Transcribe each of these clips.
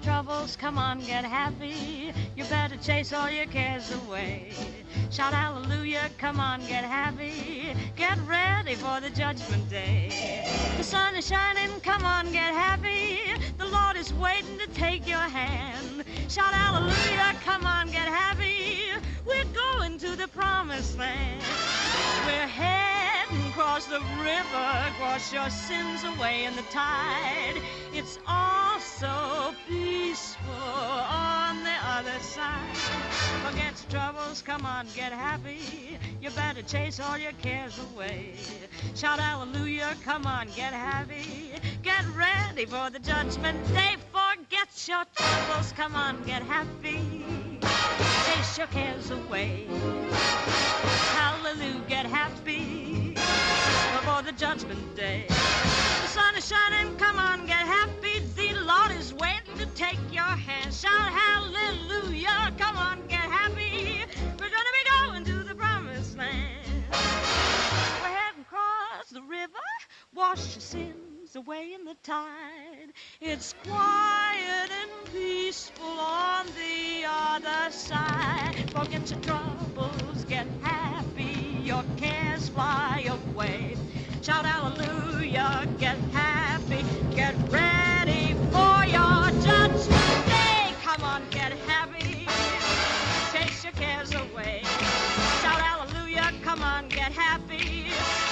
your troubles, come on, get happy. You better chase all your cares away. Shout hallelujah, come on, get happy. Get ready for the judgment day. The sun is shining, come on, get happy. The Lord is waiting to take your hand. Shout hallelujah, come on, get happy. We're going to the promised land. We're heading across the river, wash your sins away in the tide. It's all so peaceful on the other side. Forget your troubles, come on, get happy. You better chase all your cares away. Shout hallelujah, come on, get happy. Get ready for the judgment day. Forget your troubles, come on, get happy. Chase your cares away. Hallelujah, get happy before the judgment day. The sun is shining, come on, get happy. The Lord is waiting to take your hand. Shout hallelujah, come on, get happy. We're gonna be going to the promised land. We're heading across the river, wash your sins away in the tide. It's quiet and peaceful on the other side. Forget your troubles, get happy, your cares fly away. Shout hallelujah, get happy, get ready for your judgment day. Come on, get happy, chase your cares away. Shout hallelujah, come on, get happy,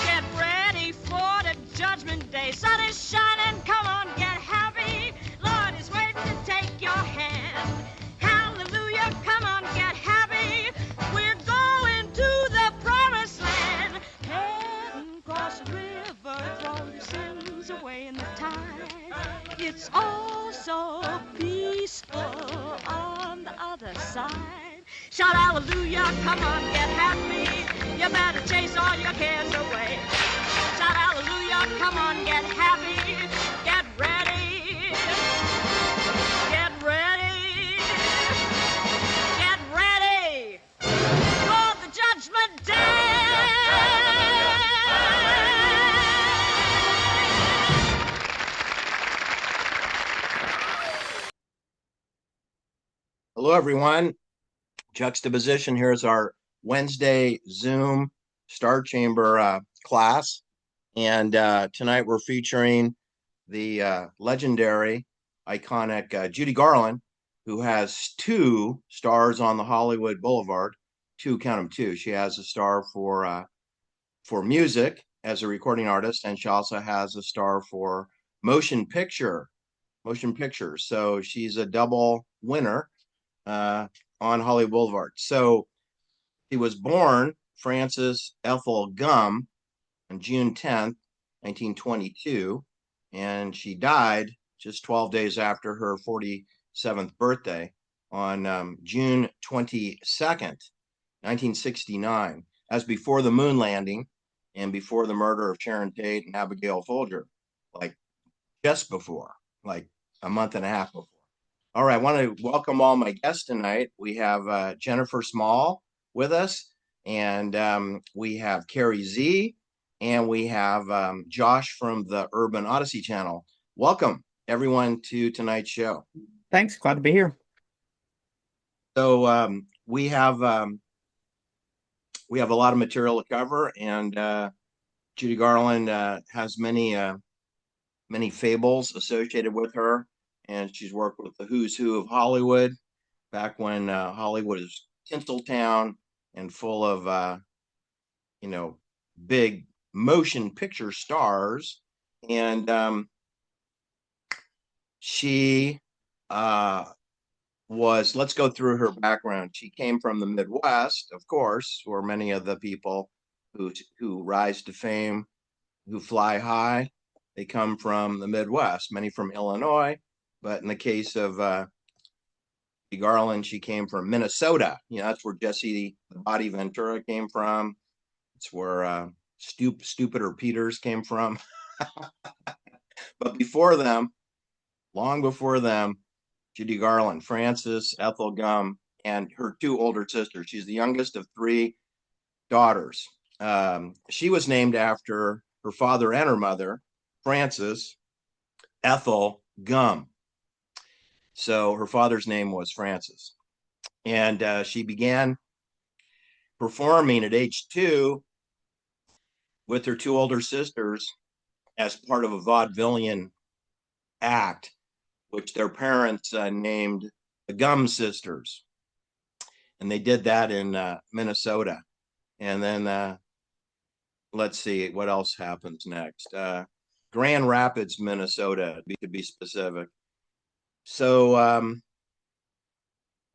get ready for the judgment day. Sun is shining, come on, get happy. Lord is waiting to take your hand. Hallelujah, come on, get happy. We're going to the promised land. Heading across the river, throw your sins away in the tide. It's all so peaceful on the other side. Shout hallelujah, come on, get happy. You better chase all your cares away. Shout hallelujah, come on, get happy. Get ready. Get ready. Get ready for the judgment day. Hello, everyone. Juxtaposition. Here's our Wednesday Zoom Star Chamber class. And tonight we're featuring the legendary, iconic Judy Garland, who has 2 stars on the Hollywood Boulevard. 2, count them 2. She has a star for music as a recording artist, and she also has a star for motion pictures. So she's a double winner on Hollywood Boulevard. So he was born Frances Ethel Gumm on June 10th, 1922, and she died just 12 days after her 47th birthday on June 22nd, 1969, as before the moon landing and before the murder of Sharon Tate and Abigail Folger, like just before, like a month and a half before. All right, I want to welcome all my guests tonight. We have Jennifer Small with us, and we have Carrie Z, and we have Josh from the Urban Odyssey channel. Welcome, everyone, to tonight's show. Thanks, glad to be here. So we have a lot of material to cover, and Judy Garland has many fables associated with her. And she's worked with the who's who of Hollywood back when Hollywood is Tinseltown and full of, big motion picture stars. And she let's go through her background. She came from the Midwest, of course, where many of the people who rise to fame, who fly high, they come from the Midwest, many from Illinois. But in the case of Garland, she came from Minnesota. That's where Jesse the Body Ventura came from. It's where Stupider Peters came from. But before them, long before them, Judy Garland, Frances Ethel Gumm, and her 2 older sisters. She's the youngest of 3 daughters. She was named after her father and her mother, Frances Ethel Gumm. So her father's name was Frances. And she began performing at age 2 with her 2 older sisters as part of a vaudevillian act, which their parents named the Gumm sisters. And they did that in Minnesota. And then let's see what else happens next. Grand Rapids, Minnesota, we could be specific. So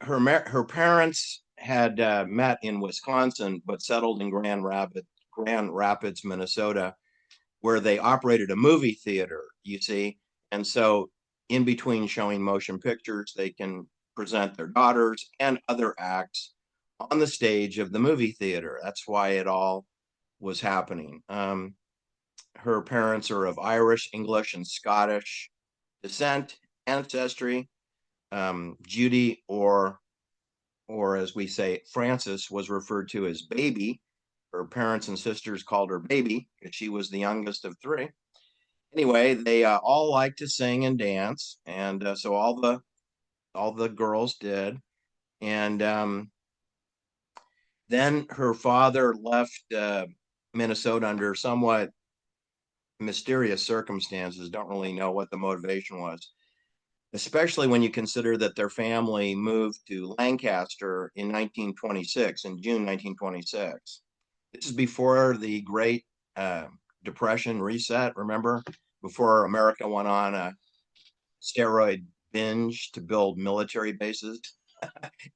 her parents had met in Wisconsin, but settled in Grand Rapids, Minnesota, where they operated a movie theater, you see. And so in between showing motion pictures, they can present their daughters and other acts on the stage of the movie theater. That's why it all was happening. Her parents are of Irish, English, and Scottish descent, ancestry. Judy, or as we say, Frances, was referred to as Baby. Her parents and sisters called her Baby because she was the youngest of 3. Anyway, they all like to sing and dance, and so all the girls did. And then her father left Minnesota under somewhat mysterious circumstances. Don't really know what the motivation was, especially when you consider that their family moved to Lancaster in 1926, in June 1926. This is before the Great Depression reset, remember? Before America went on a steroid binge to build military bases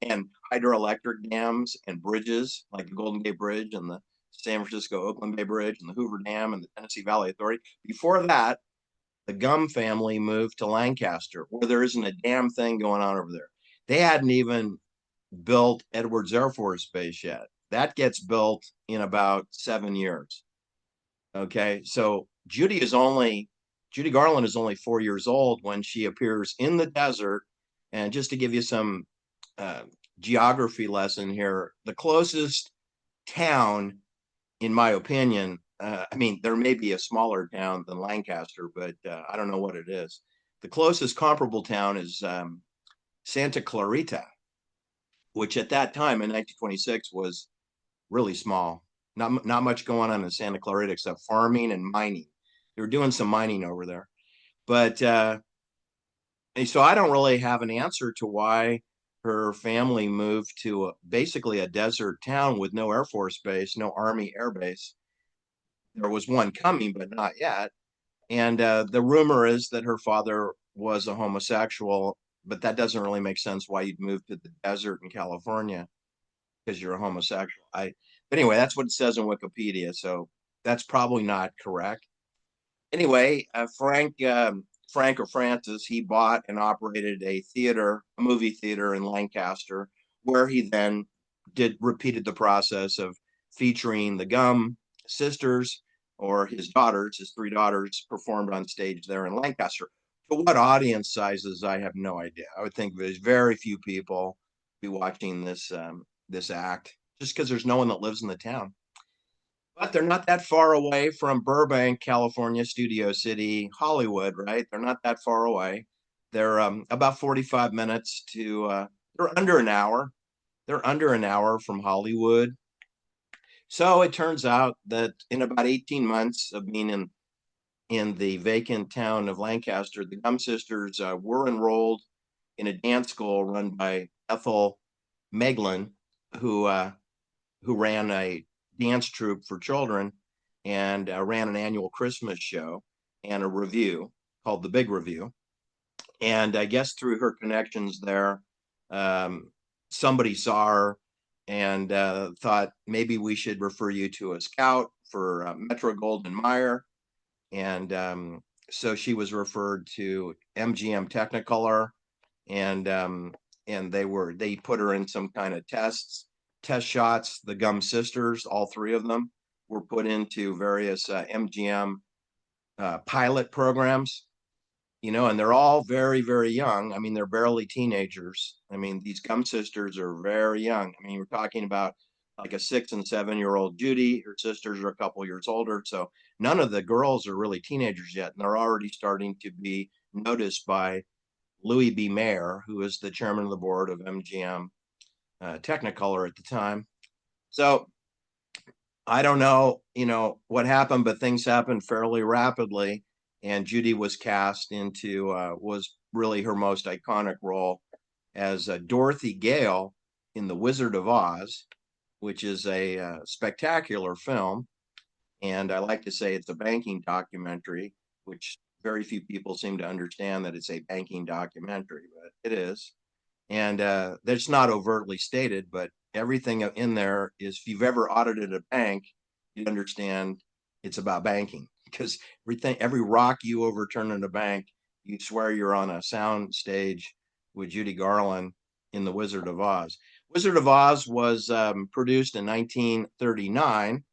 and hydroelectric dams and bridges like the Golden Gate Bridge and the San Francisco Oakland Bay Bridge and the Hoover Dam and the Tennessee Valley Authority. Before that, the Gumm family moved to Lancaster, where there isn't a damn thing going on over there. They hadn't even built Edwards Air Force Base yet. That gets built in about 7 years. Okay, so Judy Garland is only 4 years old when she appears in the desert. And just to give you some geography lesson here, the closest town, in my opinion, I mean, there may be a smaller town than Lancaster, but I don't know what it is. The closest comparable town is Santa Clarita, which at that time in 1926 was really small. Not much going on in Santa Clarita except farming and mining. They were doing some mining over there. But so I don't really have an answer to why her family moved to basically a desert town with no Air Force base, no Army Air Base. There was one coming, but not yet. And the rumor is that her father was a homosexual, but that doesn't really make sense why you'd move to the desert in California because you're a homosexual. But anyway, that's what it says in Wikipedia, so that's probably not correct. Anyway, Frank or Francis, he bought and operated a movie theater in Lancaster, where he then repeated the process of featuring the Gumm sisters, or his 3 daughters, performed on stage there in Lancaster. To what audience sizes, I have no idea. I would think there's very few people be watching this act, just because there's no one that lives in the town. But they're not that far away from Burbank, California, Studio City, Hollywood, right? They're not that far away. They're about 45 minutes to, they're under an hour. They're under an hour from Hollywood. So it turns out that in about 18 months of being in the vacant town of Lancaster, the Gumm sisters were enrolled in a dance school run by Ethel Meglin, who ran a dance troupe for children and ran an annual Christmas show and a review called The Big Review. And I guess through her connections there, somebody saw her and thought maybe we should refer you to a scout for Metro-Goldwyn-Mayer. And so she was referred to MGM Technicolor, and they put her in some kind of test shots. The Gumm sisters, all 3 of them, were put into various MGM pilot programs, and they're all very, very young. I mean, they're barely teenagers. I mean, these Gumm sisters are very young. I mean, we're talking about like a 6 and 7-year-old Judy. Her sisters are a couple years older. So none of the girls are really teenagers yet. And they're already starting to be noticed by Louis B. Mayer, who was the chairman of the board of MGM Technicolor at the time. So I don't know, what happened, but things happened fairly rapidly, and Judy was cast into was really her most iconic role as Dorothy Gale in The Wizard of Oz, which is a spectacular film. And I like to say it's a banking documentary, which very few people seem to understand that it's a banking documentary, but it is. And that's not overtly stated, but everything in there is, if you've ever audited a bank, you understand it's about banking, because every rock you overturn in a bank, you swear you're on a sound stage with Judy Garland in The Wizard of Oz. Wizard of Oz was produced in 1939.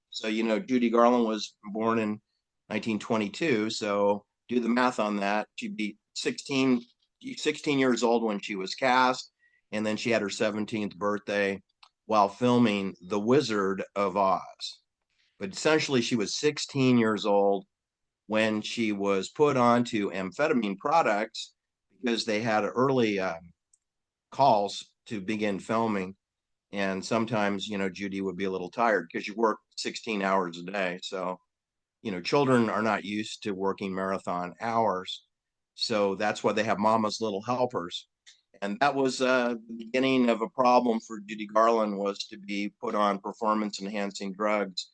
So, Judy Garland was born in 1922. So do the math on that. She'd be 16 years old when she was cast. And then she had her 17th birthday while filming The Wizard of Oz. But essentially, she was 16 years old when she was put onto amphetamine products because they had early calls to begin filming. And sometimes, Judy would be a little tired because you work 16 hours a day. So, children are not used to working marathon hours. So that's why they have mama's little helpers. And that was the beginning of a problem for Judy Garland, was to be put on performance enhancing drugs,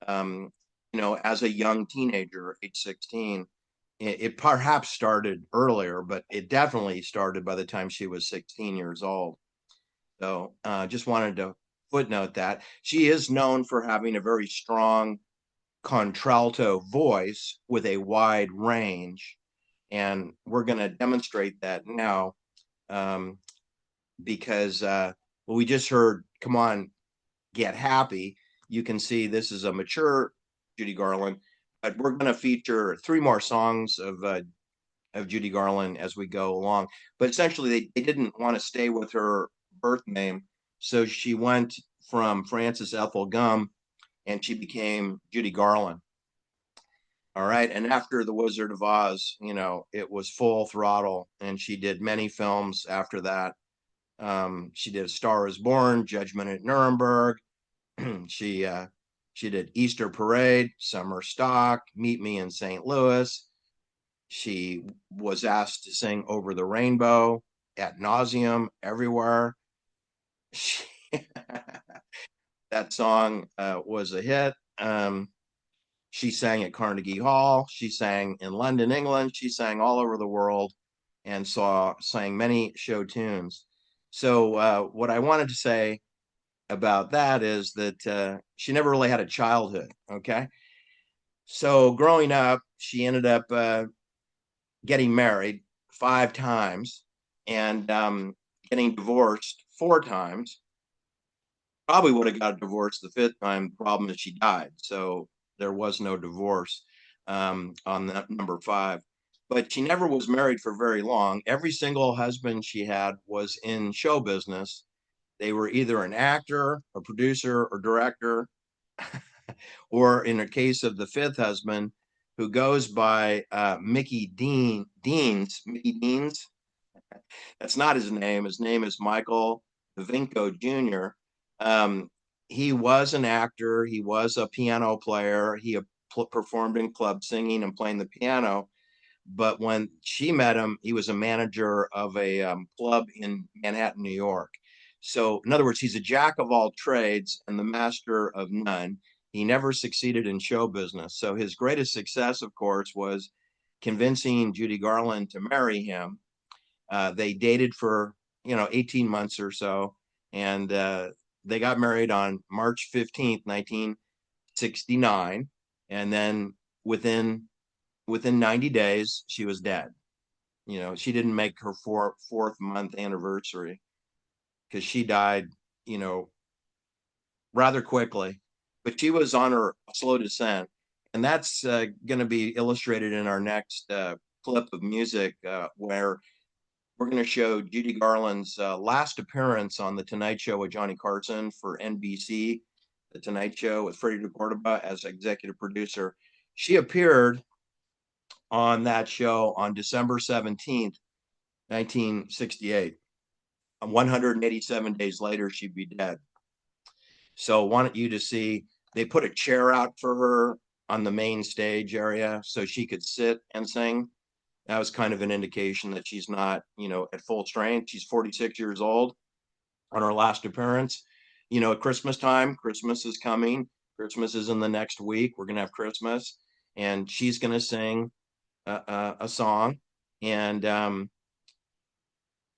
as a young teenager, age 16. It perhaps started earlier, but it definitely started by the time she was 16 years old. So just wanted to footnote that. She is known for having a very strong contralto voice with a wide range. And we're going to demonstrate that now, because we just heard Come On, Get Happy. You can see this is a mature Judy Garland, but we're going to feature 3 more songs of Judy Garland as we go along. But essentially, they didn't want to stay with her birth name, so she went from Frances Ethel Gumm, and she became Judy Garland. All right, and after The Wizard of Oz, it was full throttle, and she did many films after that. She did A Star Is Born, Judgment at Nuremberg. she did Easter Parade, Summer Stock, Meet Me in St. Louis. She was asked to sing Over the Rainbow ad nauseum everywhere. That song was a hit. She sang at Carnegie Hall. She sang in London, England. She sang all over the world and sang many show tunes. So what I wanted to say about that is that she never really had a childhood. Okay. So growing up, she ended up getting married 5 times and getting divorced 4 times. Probably would have got divorced the 5th time. The problem is she died. So there was no divorce on that number 5. But she never was married for very long. Every single husband she had was in show business. They were either an actor, a producer, or director, or in a case of the 5th husband, who goes by Mickey Deans. That's not his name. His name is Michael Vinco Jr. He was an actor. He was a piano player. He performed in club singing and playing the piano. But when she met him, he was a manager of a club in Manhattan, New York. So, in other words, he's a jack of all trades and the master of none. He never succeeded in show business. So, his greatest success, of course, was convincing Judy Garland to marry him. They dated for 18 months or so, and they got married on March 15th, 1969, and then within 90 days she was dead. She didn't make her fourth month anniversary because she died rather quickly, but she was on her slow descent, and that's going to be illustrated in our next clip of music, where we're going to show Judy Garland's last appearance on The Tonight Show with Johnny Carson for NBC, The Tonight Show with Freddie DeCordova as executive producer. She appeared on that show on December 17th, 1968. 187 days later, she'd be dead. So I wanted you to see, they put a chair out for her on the main stage area so she could sit and sing. That was kind of an indication that she's not, at full strength. She's 46 years old on her last appearance. At Christmas time, Christmas is coming. Christmas is in the next week. We're going to have Christmas, and she's going to sing a song. And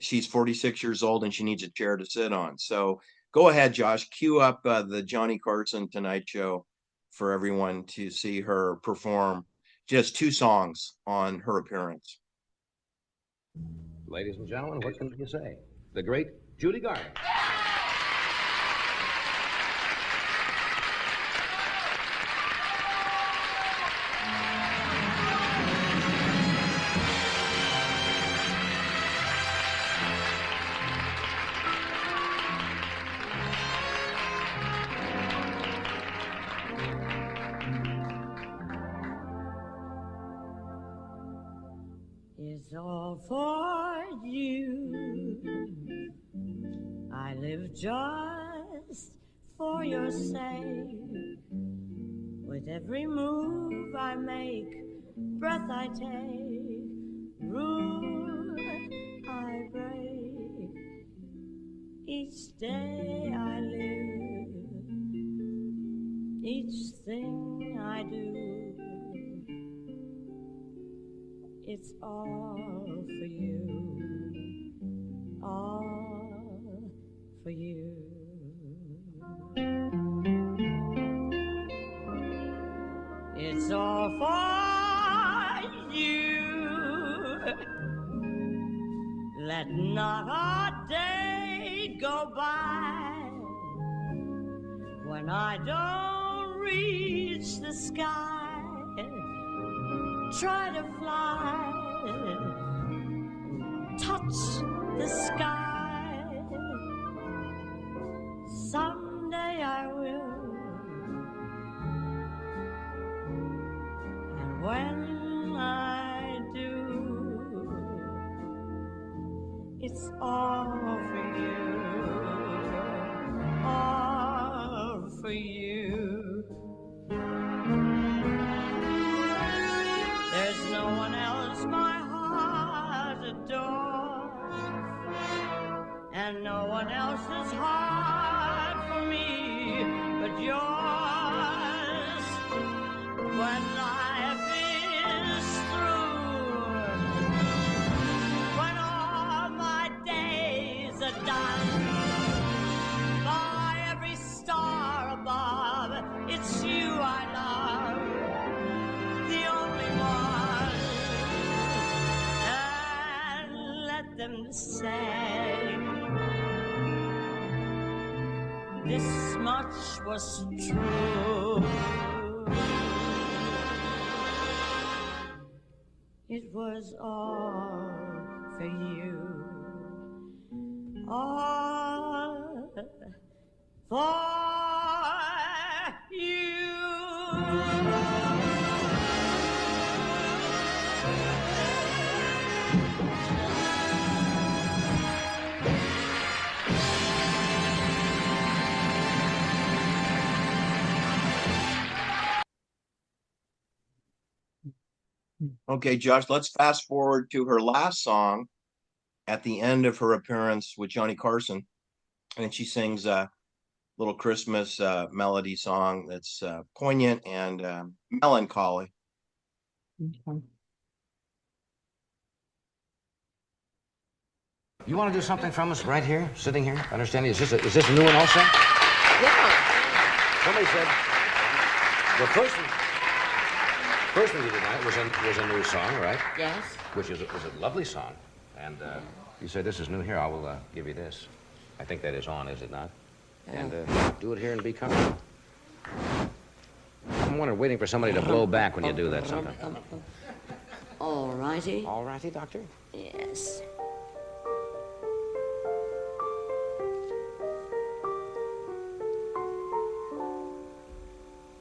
she's 46 years old and she needs a chair to sit on. So go ahead, Josh, cue up the Johnny Carson Tonight Show for everyone to see her perform just 2 songs on her appearance. Ladies and gentlemen, what can you say? The great Judy Garland. It's all for you. I live just for your sake. With every move I make, breath I take, rule I break. Each day I live, each thing I do. It's all for you, all for you. It's all for you. Let not a day go by when I don't reach the sky. Try to fly, touch the sky. Someday I will, and when I do, it's all for you, all for you. There's no one else my heart adores, and no one else's heart for me but yours. When life is through, when all my days are done, by every star above, it's you I love. Them say this much was true. It was all for you, all for you. Okay, Josh, let's fast forward to her last song at the end of her appearance with Johnny Carson. And she sings a little Christmas melody song that's poignant and melancholy. Okay. You want to do something from us right here, sitting here? Understanding? Is this a new one also? Yeah. Somebody said the first thing you did tonight was a new song, right? Yes. Which was a lovely song. And you said this is new here. I will give you this. I think that is on, is it not? Yeah. And do it here and be comfortable. I'm waiting for somebody to blow back when you do that something. All righty. All righty, Doctor? Yes.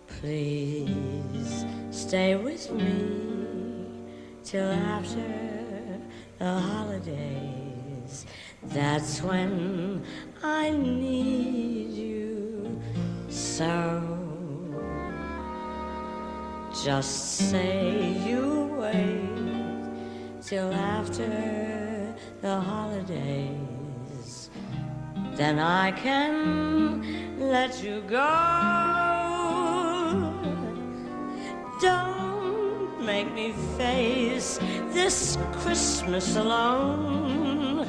Please stay with me till after the holidays. That's when I need you so. Just say you wait till after the holidays, then I can let you go. Don't make me face this Christmas alone.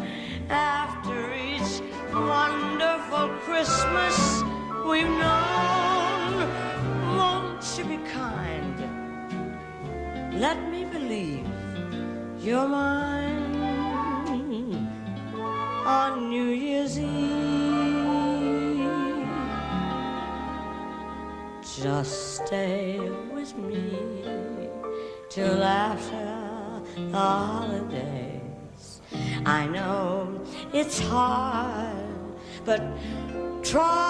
After each wonderful Christmas we've known, won't you be kind? Let me believe you're mine on New Year's Eve. Just stay with me till after the holidays. I know it's hard, but try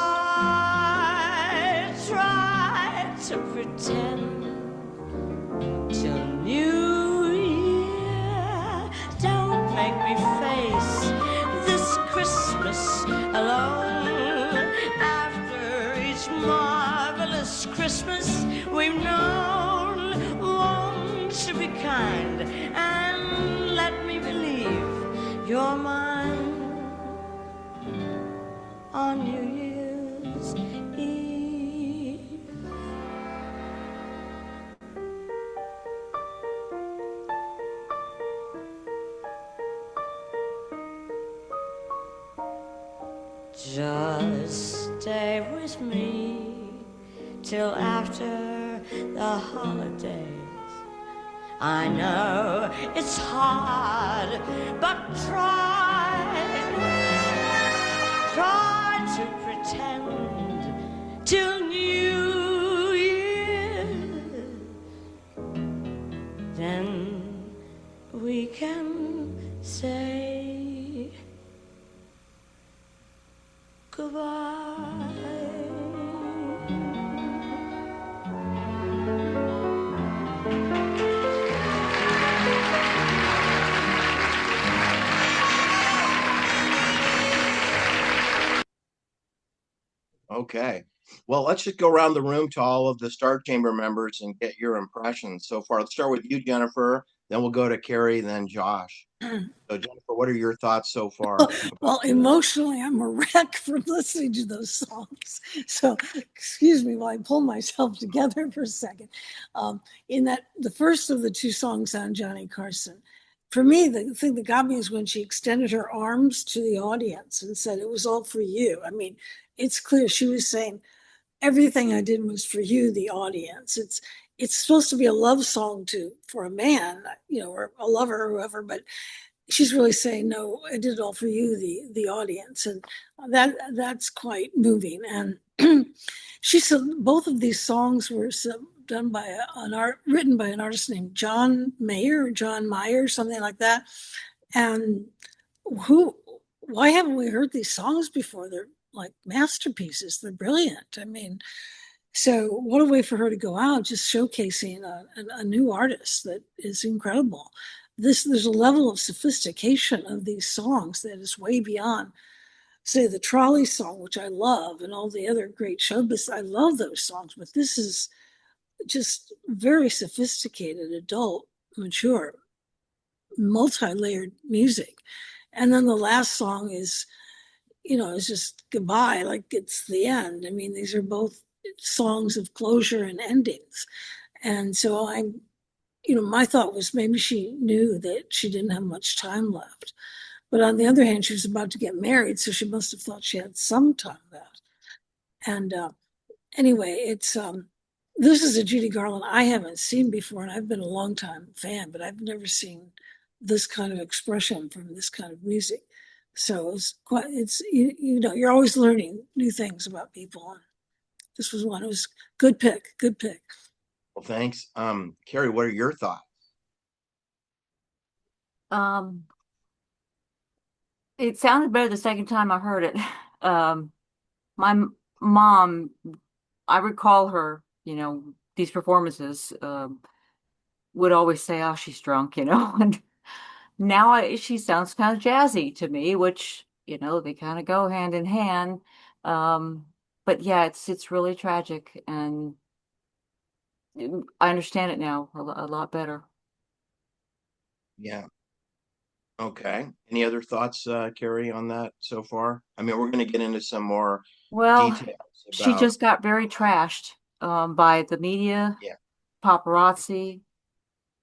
to pretend till New Year. Don't make me face this Christmas alone. After each marvelous Christmas we've known, won't you be kind and let me believe you're mine on New Year's Eve. Just stay with me till after the holidays. I know it's hard, but try to pretend till New Year. Then we can say goodbye. Okay. Well, let's just go around the room to all of the Star Chamber members and get your impressions so far. Let's start with you, Jennifer. Then we'll go to Carrie, then Josh. So, Jennifer, what are your thoughts so far? Well, emotionally, I'm a wreck from listening to those songs. So, excuse me while I pull myself together for a second. In that, the first of the two songs on Johnny Carson, for me, the thing that got me is when she extended her arms to the audience and said, "It was all for you." I mean, it's clear she was saying, everything I did was for you, the audience. It's supposed to be a love song for a man, or a lover or whoever, but she's really saying, no, I did it all for you, the audience. And that's quite moving. And she said both of these songs were done by written by an artist named John Meyer, something like that. And why haven't we heard these songs before? They're like masterpieces. They're brilliant. I mean, so what a way for her to go out, just showcasing a new artist that is incredible. There's a level of sophistication of these songs that is way beyond, say, the Trolley song, which I love, and all the other great showbiz. I love those songs, but this is just very sophisticated, adult, mature, multi-layered music. And then the last song is just goodbye, like it's the end. I mean, these are both songs of closure and endings. And so my thought was maybe she knew that she didn't have much time left. But on the other hand, she was about to get married, so she must have thought she had some time left. And anyway, this is a Judy Garland I haven't seen before, and I've been a long time fan, but I've never seen this kind of expression from this kind of music. So you're always learning new things about people. And this was one. It was good pick. Well, thanks. Carrie, what are your thoughts? It sounded better the second time I heard it. My mom, I recall her, these performances, would always say, "Oh, she's drunk," and now she sounds kind of jazzy to me, which, they kind of go hand in hand. Um, but yeah, it's really tragic, and I understand it now a lot better. Yeah. Okay. Any other thoughts, Carrie, on that so far? I mean, we're going to get into some more Well, details she about, just got very trashed by the media, yeah, paparazzi,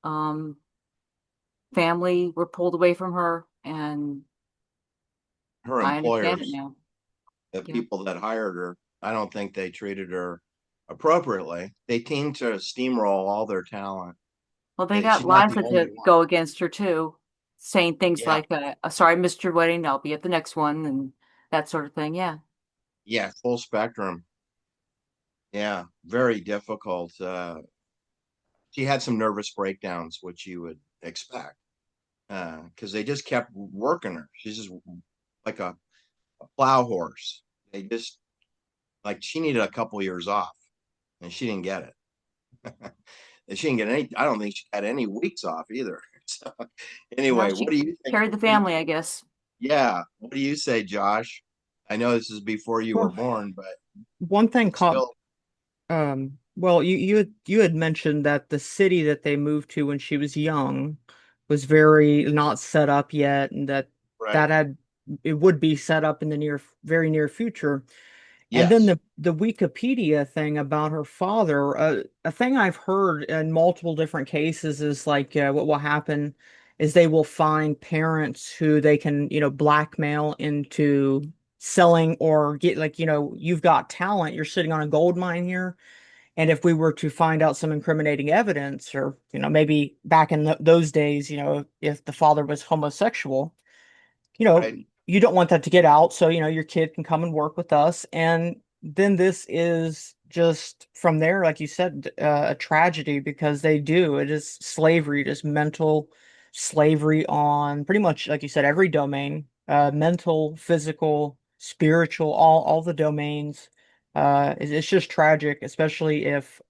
um, family were pulled away from her, and her I understand it employers, now. the Yeah. people that hired her. I don't think they treated her appropriately. They seem to steamroll all their talent. Well, they got She's not lives the only to one. go against her too, saying things Yeah. like, "Sorry, I missed your wedding. I'll be at the next one," and that sort of thing. Yeah. Yeah. Full spectrum. Yeah. Very difficult. She had some nervous breakdowns, which you would expect, because they just kept working her. She's just like a plow horse. They just like she needed a couple years off, and she didn't get it. And she didn't get any. I don't think she had any weeks off either. So Well, anyway, what she do you think? carried the family, I guess. Yeah, what do you say, Josh? I know this is before you were Well, born, but one thing caught still, well, you had mentioned that the city that they moved to when she was young was very not set up yet, and that right? that had it would be set up in the very near future. And then Yes, the Wikipedia thing about her father, a thing I've heard in multiple different cases is like what will happen is they will find parents who they can, blackmail into selling or get like, you've got talent, you're sitting on a gold mine here. And if we were to find out some incriminating evidence, or, maybe back in those days, if the father was homosexual, you know, right, you don't want that to get out. So, your kid can come and work with us. And then this is just from there, like you said, a tragedy because they do. It is slavery, it is mental slavery on pretty much, like you said, every domain, mental, physical, spiritual, all the domains. It's just tragic, especially if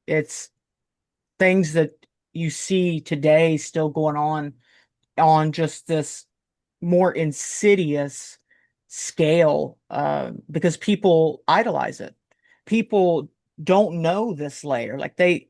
it's things that you see today still going on just this more insidious scale because people idolize it. People don't know this layer. Like they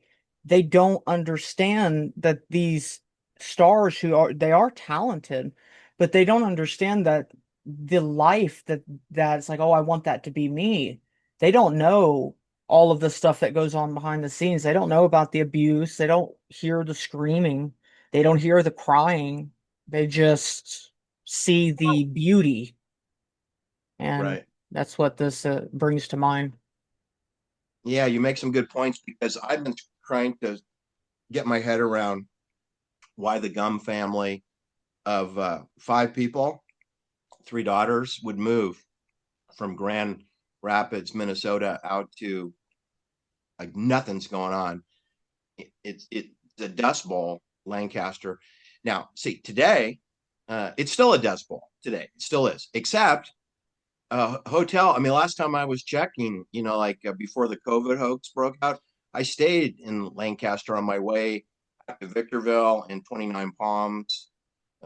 don't understand that these stars they are talented, but they don't understand that the life that it's like, oh, I want that to be me. They don't know all of the stuff that goes on behind the scenes. They don't know about the abuse. They don't hear the screaming. They don't hear the crying. They just see the beauty, and right. that's what this brings to mind. Yeah, you make some good points because I've been trying to get my head around why the Gum family of five people, three daughters, would move from Grand Rapids, Minnesota, out to like nothing's going on. It's a dust bowl, Lancaster. Now, see, today, it's still a dust bowl today. It still is, except hotel. I mean, last time I was checking, like before the COVID hoax broke out, I stayed in Lancaster on my way back to Victorville and 29 Palms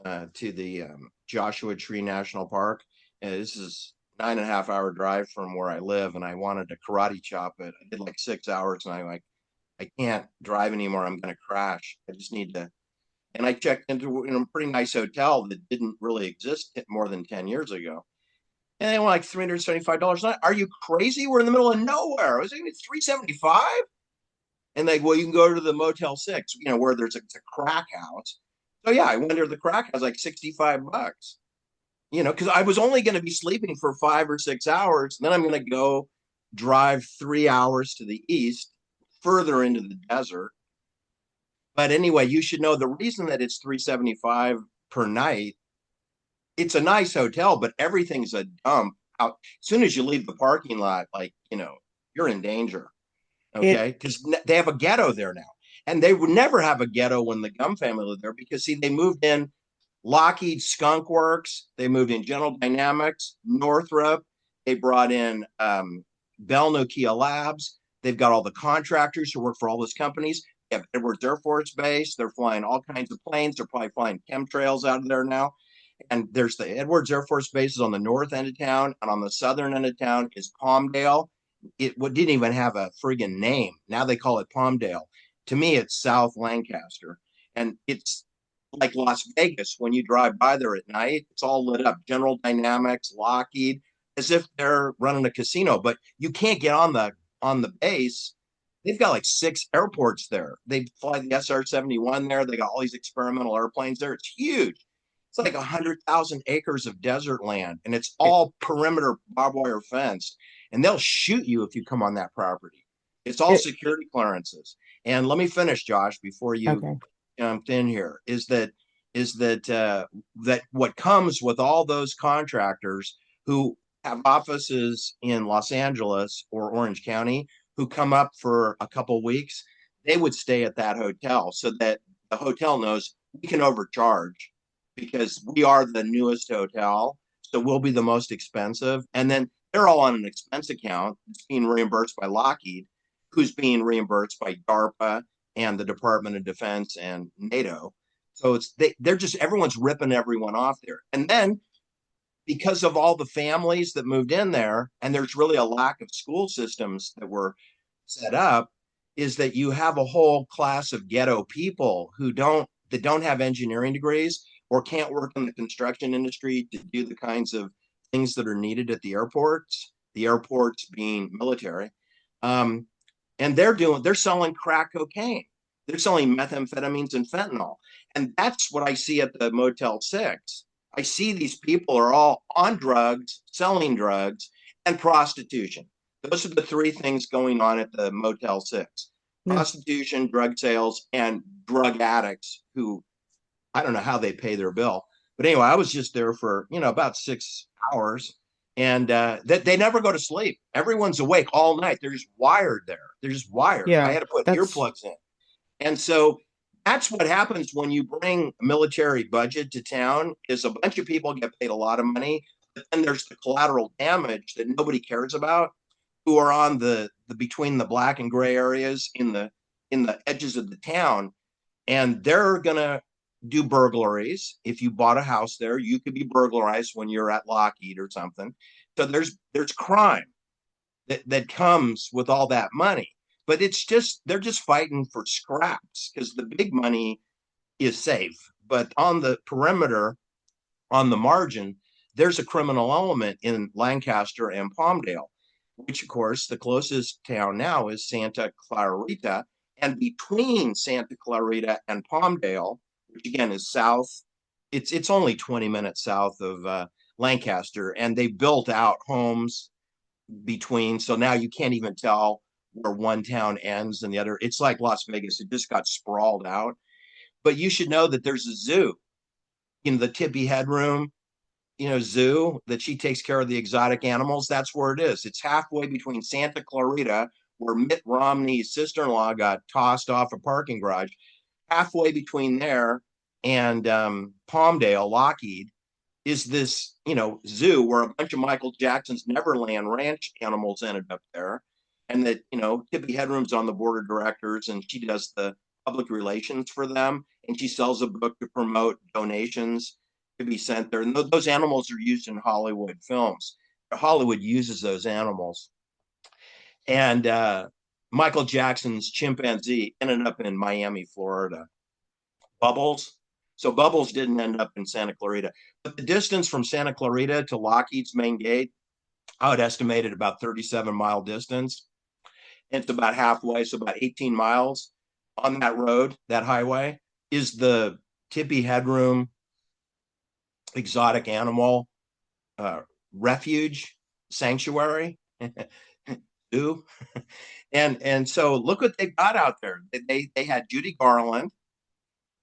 to the Joshua Tree National Park. And this is 9.5 hour drive from where I live, and I wanted to karate chop it. I did like 6 hours, and I'm like, I can't drive anymore. I'm going to crash. I just need to. And I checked into a pretty nice hotel that didn't really exist more than 10 years ago. And they were like $375 a night. Are you crazy? We're in the middle of nowhere. I was thinking it's $375. And they, well, you can go to the Motel 6, where it's a crack house. So yeah, I went to the crack house like $65, because I was only going to be sleeping for 5 or 6 hours. Then I'm going to go drive 3 hours to the east, further into the desert. But anyway, you should know the reason that it's 375 per night. It's a nice hotel, but everything's a dump out. As soon as you leave the parking lot, like, you're in danger. It Okay. Because they have a ghetto there now. And they would never have a ghetto when the Gum family lived there because, see, they moved in Lockheed Skunk Works, they moved in General Dynamics, Northrop, they brought in Bell Nokia Labs. They've got all the contractors who work for all those companies. They have Edwards Air Force Base. They're flying all kinds of planes. They're probably flying chemtrails out of there now. And there's the Edwards Air Force Base is on the north end of town, and on the southern end of town is Palmdale. It didn't even have a friggin' name. Now they call it Palmdale. To me, it's South Lancaster, and it's like Las Vegas when you drive by there at night. It's all lit up. General Dynamics, Lockheed, as if they're running a casino. But you can't get on the base. They've got like 6 airports there. They fly the SR-71 there. They got all these experimental airplanes there. It's huge. It's like 100,000 acres of desert land, and it's all perimeter barbed wire fenced. And they'll shoot you if you come on that property. It's all security clearances. And let me finish, Josh, before you jumped in here. Is that that what comes with all those contractors who have offices in Los Angeles or Orange County who come up for a couple weeks, they would stay at that hotel so that the hotel knows we can overcharge because we are the newest hotel, so we'll be the most expensive. And then they're all on an expense account that's being reimbursed by Lockheed, who's being reimbursed by DARPA and the Department of Defense and NATO. So they're just, everyone's ripping everyone off there. And then because of all the families that moved in there, and there's really a lack of school systems that were set up, is that you have a whole class of ghetto people that don't have engineering degrees or can't work in the construction industry to do the kinds of things that are needed at the airports being military. And they're selling crack cocaine. They're selling methamphetamines and fentanyl. And that's what I see at the Motel 6. I see these people are all on drugs, selling drugs, and prostitution. Those are the 3 things going on at the Motel 6. Prostitution, drug sales, and drug addicts who, I don't know how they pay their bill. But anyway, I was just there for, about 6 hours, and they never go to sleep. Everyone's awake all night. They're just wired there. They're just wired. Yeah, I had to put earplugs in. And so that's what happens when you bring a military budget to town, is a bunch of people get paid a lot of money, but then there's the collateral damage that nobody cares about, who are on the between the black and gray areas in the edges of the town, and they're gonna do burglaries. If you bought a house there, you could be burglarized when you're at Lockheed or something. So there's crime that comes with all that money. But they're just fighting for scraps because the big money is safe. But on the perimeter, on the margin, there's a criminal element in Lancaster and Palmdale, which, of course, the closest town now is Santa Clarita. And between Santa Clarita and Palmdale, which again is south, it's only 20 minutes south of Lancaster, and they built out homes between. So now you can't even tell where one town ends and the other. It's like Las Vegas. It just got sprawled out. But you should know that there's a zoo in the Tippi Headroom, zoo, that she takes care of the exotic animals. That's where it is. It's halfway between Santa Clarita, where Mitt Romney's sister-in-law got tossed off a parking garage, halfway between there and Palmdale, Lockheed, is this, zoo where a bunch of Michael Jackson's Neverland Ranch animals ended up there. And that, Tippi Headroom's on the board of directors, and she does the public relations for them. And she sells a book to promote donations to be sent there. And those animals are used in Hollywood films. Hollywood uses those animals. And Michael Jackson's chimpanzee ended up in Miami, Florida. Bubbles. So Bubbles didn't end up in Santa Clarita. But the distance from Santa Clarita to Lockheed's main gate, I would estimate it about 37-mile distance. It's about halfway, so about 18 miles on that road, that highway, is the Tippi Headroom exotic animal refuge sanctuary zoo. And so look what they've got out there. They had Judy Garland,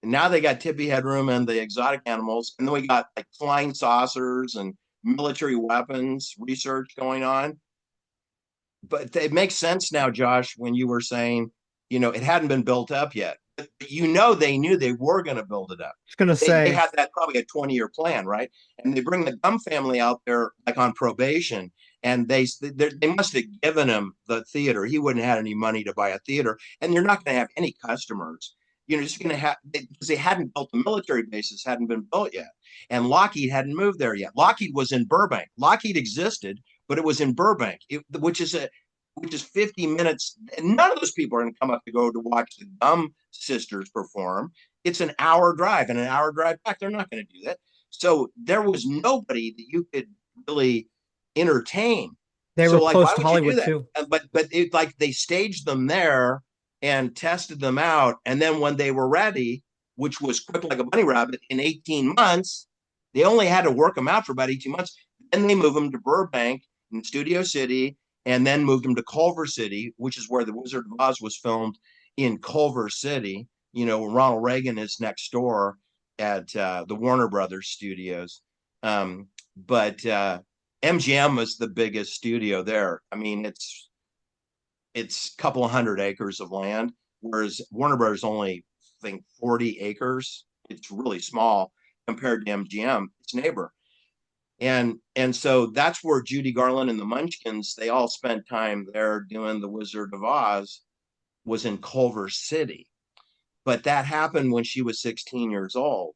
and now they got Tippi Headroom and the exotic animals, and then we got like flying saucers and military weapons research going on. But it makes sense now, Josh, when you were saying, it hadn't been built up yet. But they knew they were going to build it up. I was going to say they had that probably a 20-year plan, right? And they bring the Gumm family out there like on probation, and they must have given him the theater. He wouldn't have had any money to buy a theater, and you're not going to have any customers. You're just going to have, because they hadn't built the military bases, hadn't been built yet, and Lockheed hadn't moved there yet. Lockheed was in Burbank. Lockheed existed, but it was in Burbank, which is 50 minutes. And none of those people are going to come up to go to watch the Gumm sisters perform. It's an hour drive and an hour drive back. They're not going to do that. So there was nobody that you could really entertain. They So were like, close why to would you do Hollywood that? too. But it, like, they staged them there and tested them out, and then when they were ready, which was quick like a bunny rabbit, in 18 months, they only had to work them out for about 18 months. Then they moved them to Burbank in Studio City, and then moved them to Culver City, which is where The Wizard of Oz was filmed, in Culver City. You know, Ronald Reagan is next door at the Warner Brothers studios. But MGM was the biggest studio there. I mean, it's a couple of 100 acres of land, whereas Warner Brothers only, I think, 40 acres. It's really small compared to MGM, its neighbor. And so that's where Judy Garland and the Munchkins, they all spent time there doing The Wizard of Oz, was in Culver City. But that happened when she was 16 years old.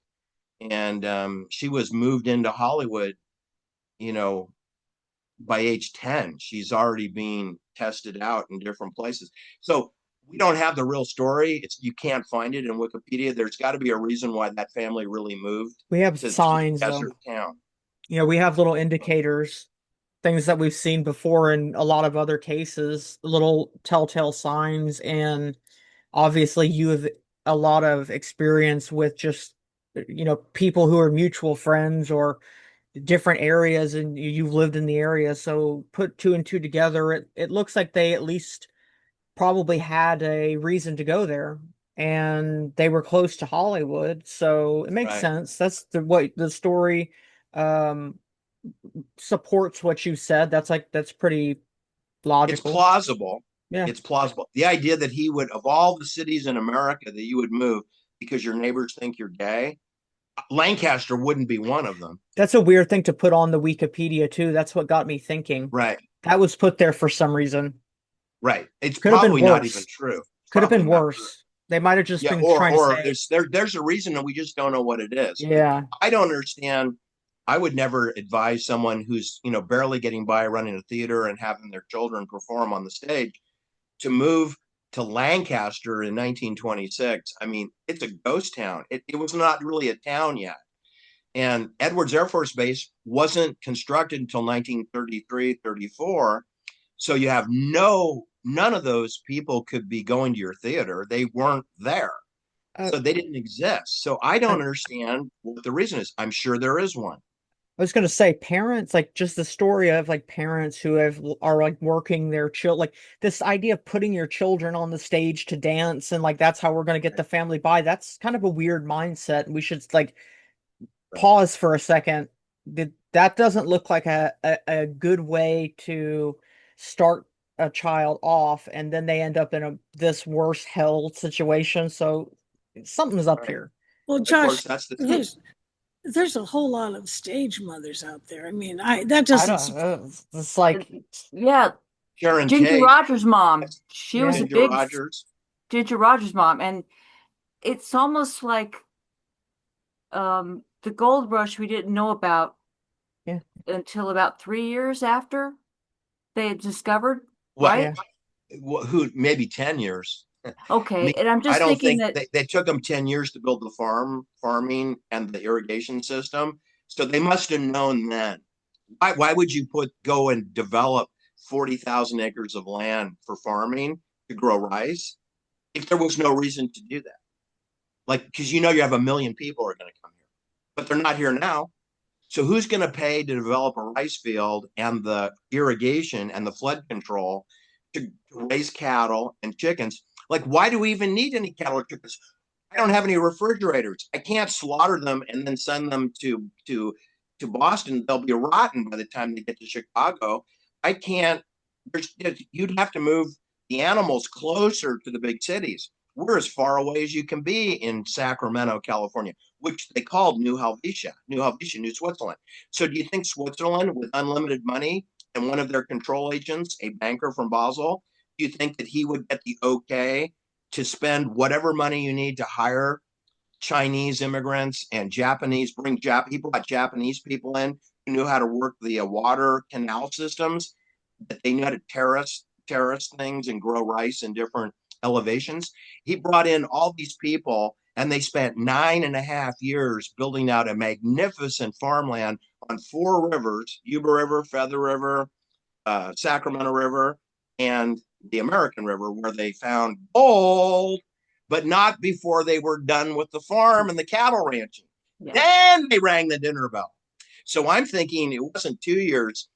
And she was moved into Hollywood, you know, by age 10. She's already being tested out in different places. So we don't have the real story. You can't find it in Wikipedia. There's got to be a reason why that family really moved We have to signs, desert though. town. You know, we have little indicators, things that we've seen before in a lot of other cases, little telltale signs. And obviously, you have a lot of experience with just, you know, people who are mutual friends or different areas, and you've lived in the area. So put two and two together, it looks like they at least probably had a reason to go there. And they were close to Hollywood, so it makes Right. sense. That's what the story um supports what you said. That's pretty It's logical. plausible. Yeah. It's plausible. The idea that he would, of all the cities in America that you would move because your neighbors think you're gay, Lancaster wouldn't be one of them. That's a weird thing to put on the Wikipedia too. That's what got me thinking. Right. That was put there for some reason. Right. It's Could have been probably not worse. even true. Could have Probably been not true. worse. They might have just Yeah, been trying or to say, there's a reason and we just don't know what it is. yeah. I don't understand. I would never advise someone who's, you know, barely getting by running a theater and having their children perform on the stage to move to Lancaster in 1926. I mean, it's a ghost town. It was not really a town yet. And Edwards Air Force Base wasn't constructed until 1933, 34. So you have none of those people could be going to your theater. They weren't there. Uh, So they didn't exist. So I don't understand what the reason is. I'm sure there is one. I was gonna say parents, like just the story of like parents who are like working their like this idea of putting your children on the stage to dance and like that's how we're gonna get the family by. That's kind of a weird mindset. And we should like pause for a second. That doesn't look like a good way to start a child off, and then they end up in this worse hell situation. So something's up Right. here. Well, Of Josh, course, that's the thing. there's a whole lot of stage mothers out there. I mean, that I doesn't. don't. It's like Yeah, Sharon Ginger Tate, Rogers' mom. She was a Ginger big Rogers. Ginger Rogers' mom, and it's almost like the gold rush we didn't know about Yeah. until about 3 years after they had discovered, Well, right? who maybe 10 years. Okay, Me, and I'm I just don't thinking think that they took them 10 years to build the farming and the irrigation system. So they must have known then. Why would you go and develop 40,000 acres of land for farming to grow rice if there was no reason to do that? Like, because you know you have 1 million people are going to come here, but they're not here now. So who's going to pay to develop a rice field and the irrigation and the flood control to raise cattle and chickens? Like, why do we even need any cattle or chickens? I don't have any refrigerators. I can't slaughter them and then send them to Boston. They'll be rotten by the time they get to Chicago. I can't. You'd have to move the animals closer to the big cities. We're as far away as you can be in Sacramento, California, which they called New Helvetia, New Switzerland. So do you think Switzerland, with unlimited money, and one of their control agents, a banker from Basel, do you think that he would get the okay to spend whatever money you need to hire Chinese immigrants and Japanese, he brought Japanese people in who knew how to work the water canal systems, that they knew how to terrace things and grow rice in different elevations. He brought in all these people, and they spent 9.5 years building out a magnificent farmland on 4 rivers: Yuba River, Feather River, Sacramento River, and the American River, where they found gold, but not before they were done with the farm and the cattle ranching. Yeah. Then they rang the dinner bell. So I'm thinking it wasn't 2 years,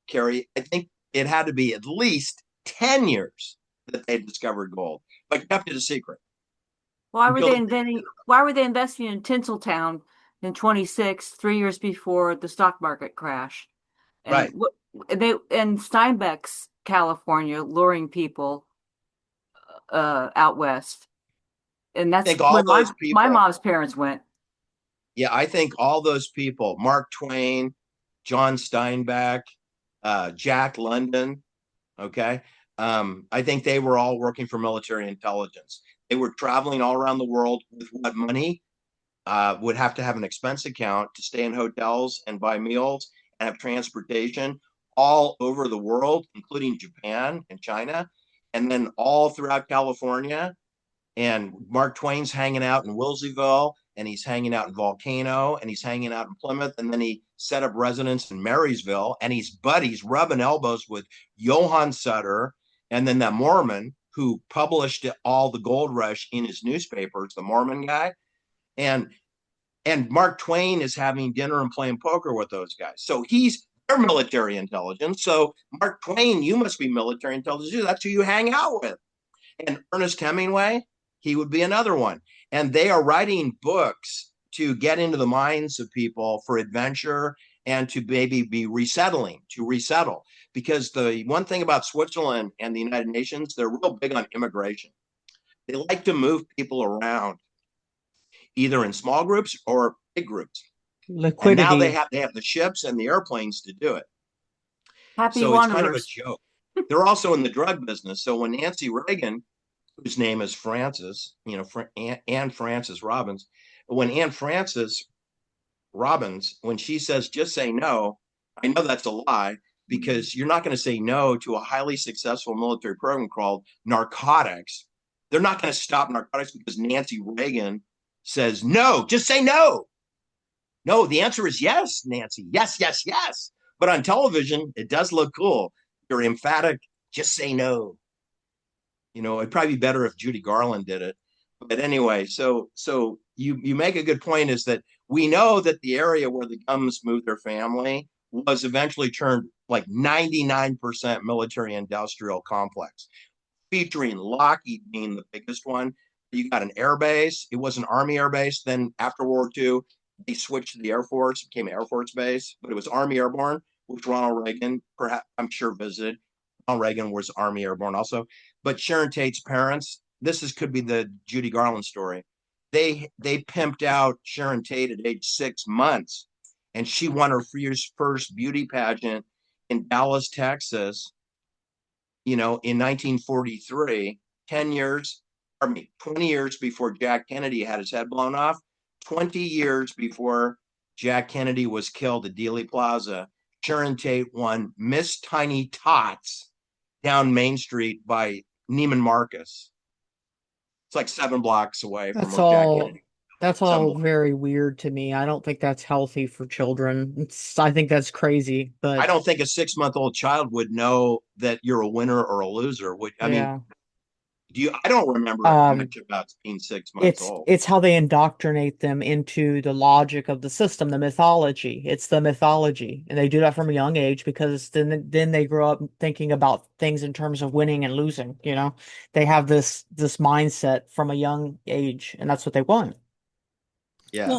Carrie. I think it had to be at least 10 years that they discovered gold, but kept it a secret. Why were they investing in Tinseltown in 26, 3 years before the stock market crash? And right. In Steinbeck's California, luring people out west. And that's when my mom's parents went. Yeah, I think all those people, Mark Twain, John Steinbeck, Jack London, okay? I think they were all working for military intelligence. They were traveling all around the world with what money, would have to have an expense account to stay in hotels and buy meals and have transportation all over the world, including Japan and China, and then all throughout California. And Mark Twain's hanging out in Wilseyville, and he's hanging out in Volcano, and he's hanging out in Plymouth, and then he set up residence in Marysville, and he's buddies, rubbing elbows with Johann Sutter, and then that Mormon who published all the gold rush in his newspapers, the Mormon guy. And Mark Twain is having dinner and playing poker with those guys. So they're military intelligence. So Mark Twain, you must be military intelligence. That's who you hang out with. And Ernest Hemingway, he would be another one. And they are writing books to get into the minds of people for adventure and to maybe be to resettle. Because the one thing about Switzerland and the United Nations, they're real big on immigration. They like to move people around, either in small groups or big groups. Liquidity. And now they have the ships and the airplanes to do it. Happy It's kind of a wanderers. joke. They're also in the drug business. So when Nancy Reagan, whose name is Frances, Anne Frances Robbins, when Anne Frances Robbins, when she says, just say no, I know that's a lie, because you're not going to say no to a highly successful military program called narcotics. They're not going to stop narcotics because Nancy Reagan says, no, just say no. No, the answer is yes, Nancy. Yes, yes, yes. But on television, it does look cool. You're emphatic, just say no. It'd probably be better if Judy Garland did it. But anyway, so you make a good point, is that we know that the area where the Gumms moved their family was eventually turned like 99% military industrial complex, featuring Lockheed being the biggest one. You got an air base. It was an Army air base. Then after World War II, they switched to the Air Force, became Air Force Base, but it was Army Airborne, which Ronald Reagan, perhaps, I'm sure, visited. Ronald Reagan was Army Airborne also. But Sharon Tate's parents, could be the Judy Garland story. They pimped out Sharon Tate at age 6 months, and she won her first beauty pageant in Dallas, Texas, in 1943, 20 years before Jack Kennedy had his head blown off, 20 years before Jack Kennedy was killed at Dealey Plaza. Sharon Tate won Miss Tiny Tots down Main Street by Neiman Marcus. It's like 7 blocks away from where Jack Kennedy. That's all very weird to me. I don't think that's healthy for children. I think that's crazy. But I don't think a 6-month-old child would know that you're a winner or a loser. I mean, I don't remember much about being 6 months old. It's how they indoctrinate them into the logic of the system, the mythology. It's the mythology, and they do that from a young age, because then they grow up thinking about things in terms of winning and losing. They have this mindset from a young age, and that's what they want. Yeah.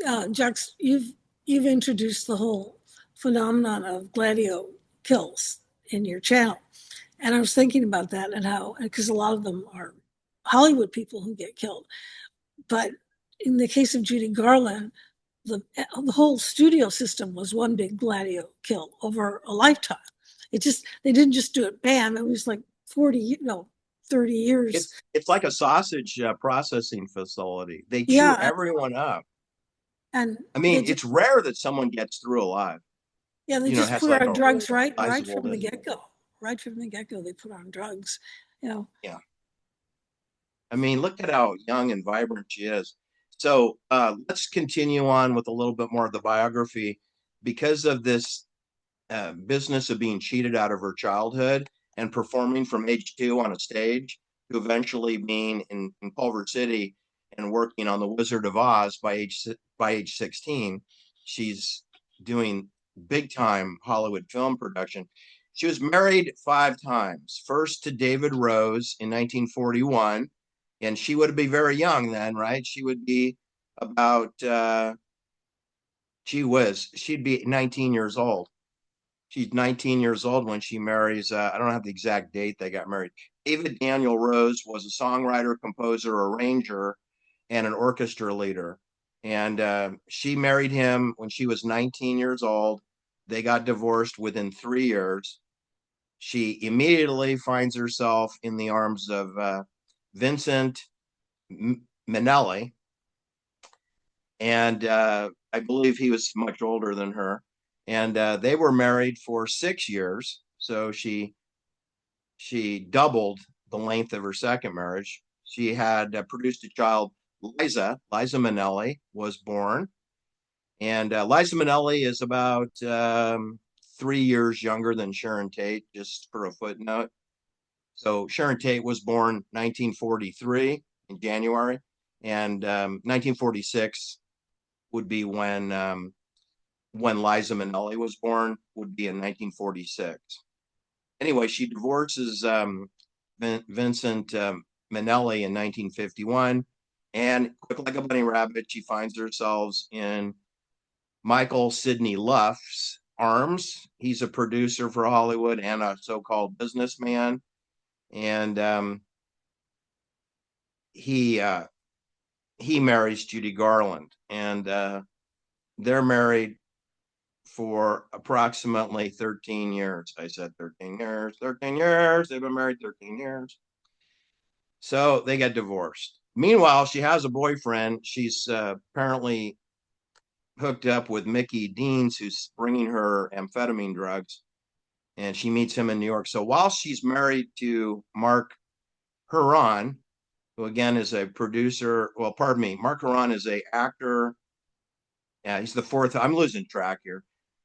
Well, Jax, you've introduced the whole phenomenon of gladio kills in your channel. And I was thinking about that and how, because a lot of them are Hollywood people who get killed. But in the case of Judy Garland, the whole studio system was one big gladio kill over a lifetime. They didn't just do it bam. It was like 30 years. It's like a sausage processing facility. They chew Yeah, everyone up. and I mean, it's rare that someone gets through alive. yeah, they just has put like on a drugs right sizable from the business. get-go. Right from the get-go, they put on drugs. Yeah. I mean, look at how young and vibrant she is. So let's continue on with a little bit more of the biography. Because of this business of being cheated out of her childhood and performing from age 2 on a stage to eventually being in Culver City and working on The Wizard of Oz by age 16, she's doing big time Hollywood film production. She was married 5 times. First to David Rose in 1941, and she would be very young then, right? She would be about she'd be 19 years old. She's 19 years old when she marries. I don't have the exact date they got married. David Daniel Rose was a songwriter, composer, arranger, and an orchestra leader. And she married him when she was 19 years old. They got divorced within 3 years. She immediately finds herself in the arms of Vincent Minnelli. And I believe he was much older than her. And they were married for 6 years. So she doubled the length of her second marriage. She had produced a child, Liza Minnelli was born. And Liza Minnelli is about 3 years younger than Sharon Tate, just for a footnote. So Sharon Tate was born 1943 in January, and 1946 would be when Liza Minnelli was born, would be in 1946. Anyway, she divorces Vincent Minnelli in 1951, and quick like a bunny rabbit, she finds herself in Michael Sidney Luff's arms. He's a producer for Hollywood and a so-called businessman, and he marries Judy Garland, and they're married for approximately 13 years. I said 13 years, 13 years. They've been married 13 years. So they get divorced. Meanwhile, she has a boyfriend. She's apparently hooked up with Mickey Deans, who's bringing her amphetamine drugs, and she meets him in New York. So while she's married to Mark Huron, who again is a producer, well, pardon me, Mark Huron is a actor. Yeah, he's the fourth. I'm losing track here.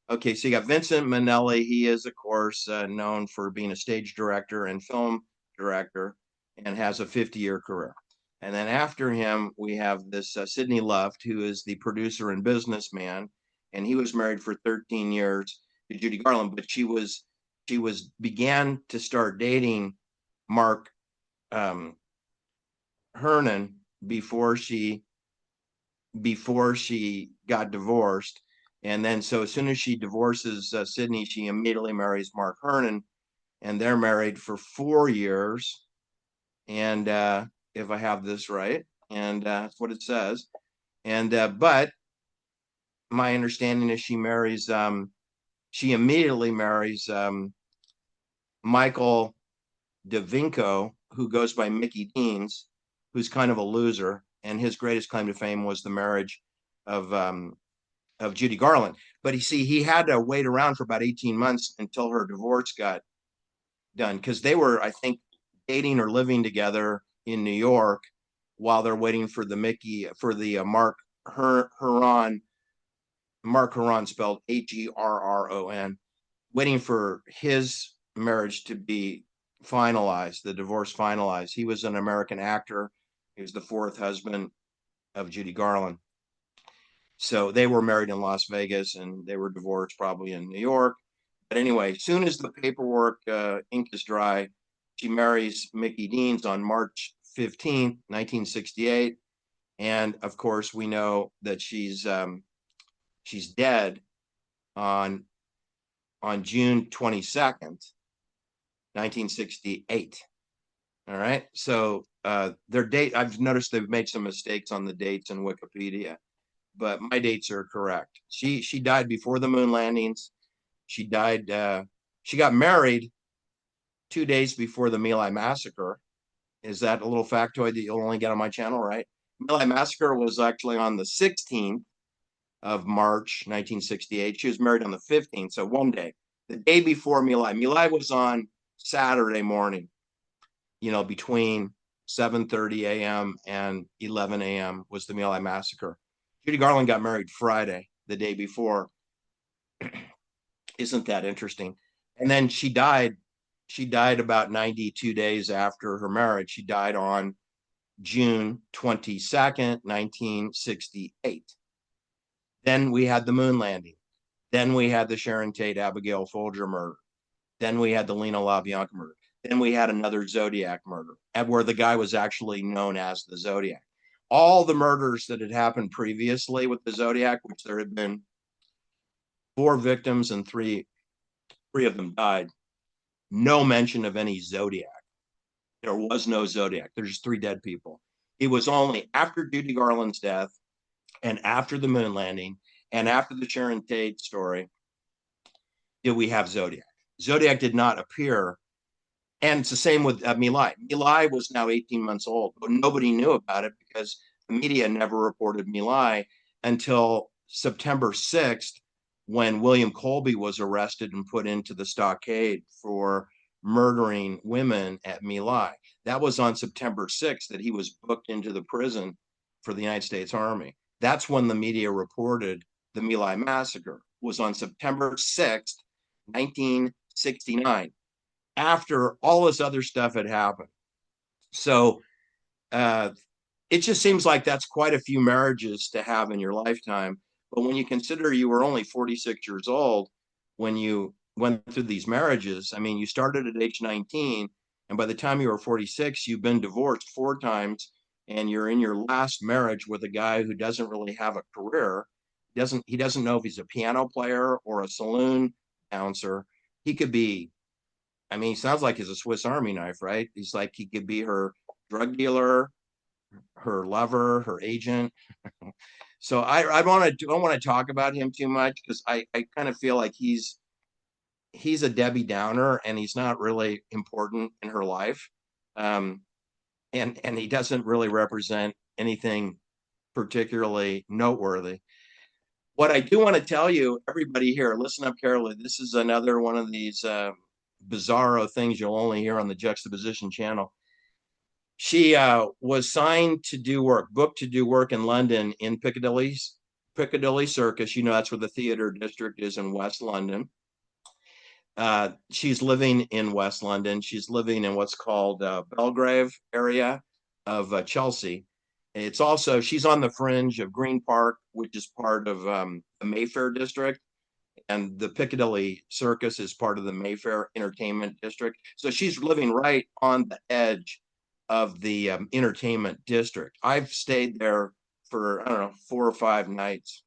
Okay, so you got Vincent Minnelli. He is, of course, known for being a stage director and film director and has a 50-year career. And then after him, we have this Sidney Luft, who is the producer and businessman. And he was married for 13 years to Judy Garland, but she began to start dating Mark Hernan before she got divorced. And then, so as soon as she divorces Sidney, she immediately marries Mark Hernan, and they're married for 4 years. And if I have this right, and that's what it says. And but my understanding is she immediately marries Michael DeVinco, who goes by Mickey Deans, who's kind of a loser, and his greatest claim to fame was the marriage of Judy Garland. But you see, he had to wait around for about 18 months until her divorce got done, because they were, I think, dating or living together in New York while they're waiting for the Mark Huron. Mark Huron, spelled Herron, waiting for his marriage to be finalized, the divorce finalized. He was an American actor. He was the fourth husband of Judy Garland. So they were married in Las Vegas, and they were divorced probably in New York. But anyway, as soon as the paperwork ink is dry, she marries Mickey Deans on March 15th, 1968. And of course, we know that she's dead on June 22nd, 1968. All right. So their date, I've noticed they've made some mistakes on the dates in Wikipedia. but my dates are correct. She died before the moon landings. She died. She got married 2 days before the My Lai massacre. Is that a little factoid that you'll only get on my channel, right? My Lai massacre was actually on the 16th of March, 1968. She was married on the 15th, so one day, the day before My Lai. My Lai was on Saturday morning, between 7:30 a.m. and 11 a.m. was the My Lai massacre. Judy Garland got married Friday, the day before. Isn't that interesting? And then she died. She died about 92 days after her marriage. She died on June 22nd, 1968. Then we had the moon landing. Then we had the Sharon Tate, Abigail Folger murder. Then we had the Lena LaBianca murder. Then we had another Zodiac murder, where the guy was actually known as the Zodiac. All the murders that had happened previously with the Zodiac, which there had been 4 victims and three of them died, no mention of any Zodiac. There was no Zodiac. There's just 3 dead people. It was only after Judy Garland's death and after the moon landing and after the Sharon Tate story did we have Zodiac. Zodiac did not appear. And it's the same with My Lai. My Lai was now 18 months old, but nobody knew about it because the media never reported My Lai until September 6th, when William Colby was arrested and put into the stockade for murdering women at My Lai. That was on September 6th that he was booked into the prison for the United States Army. That's when the media reported the My Lai massacre, was on September 6th, 1969, after all this other stuff had happened. So it just seems like that's quite a few marriages to have in your lifetime. But when you consider you were only 46 years old when you went through these marriages, I mean, you started at age 19, and by the time you were 46, you've been divorced 4 times, and you're in your last marriage with a guy who doesn't really have a career. He doesn't know if he's a piano player or a saloon bouncer. He could be, I mean, he sounds like he's a Swiss Army knife, right? He's like, he could be her drug dealer, her lover, her agent. So I don't want to talk about him too much because I kind of feel like he's a Debbie Downer and he's not really important in her life. And he doesn't really represent anything particularly noteworthy. What I do want to tell you, everybody here, listen up carefully. This is another one of these bizarro things you'll only hear on the Juxtaposition channel. She was signed to do work, booked to do work in London in Piccadilly Circus. That's where the theater district is in West London. She's living in West London. She's living in what's called Belgrave area of Chelsea. It's also, she's on the fringe of Green Park, which is part of the Mayfair district. And the Piccadilly Circus is part of the Mayfair Entertainment District. So she's living right on the edge of the entertainment district. I've stayed there for, I don't know, 4 or 5 nights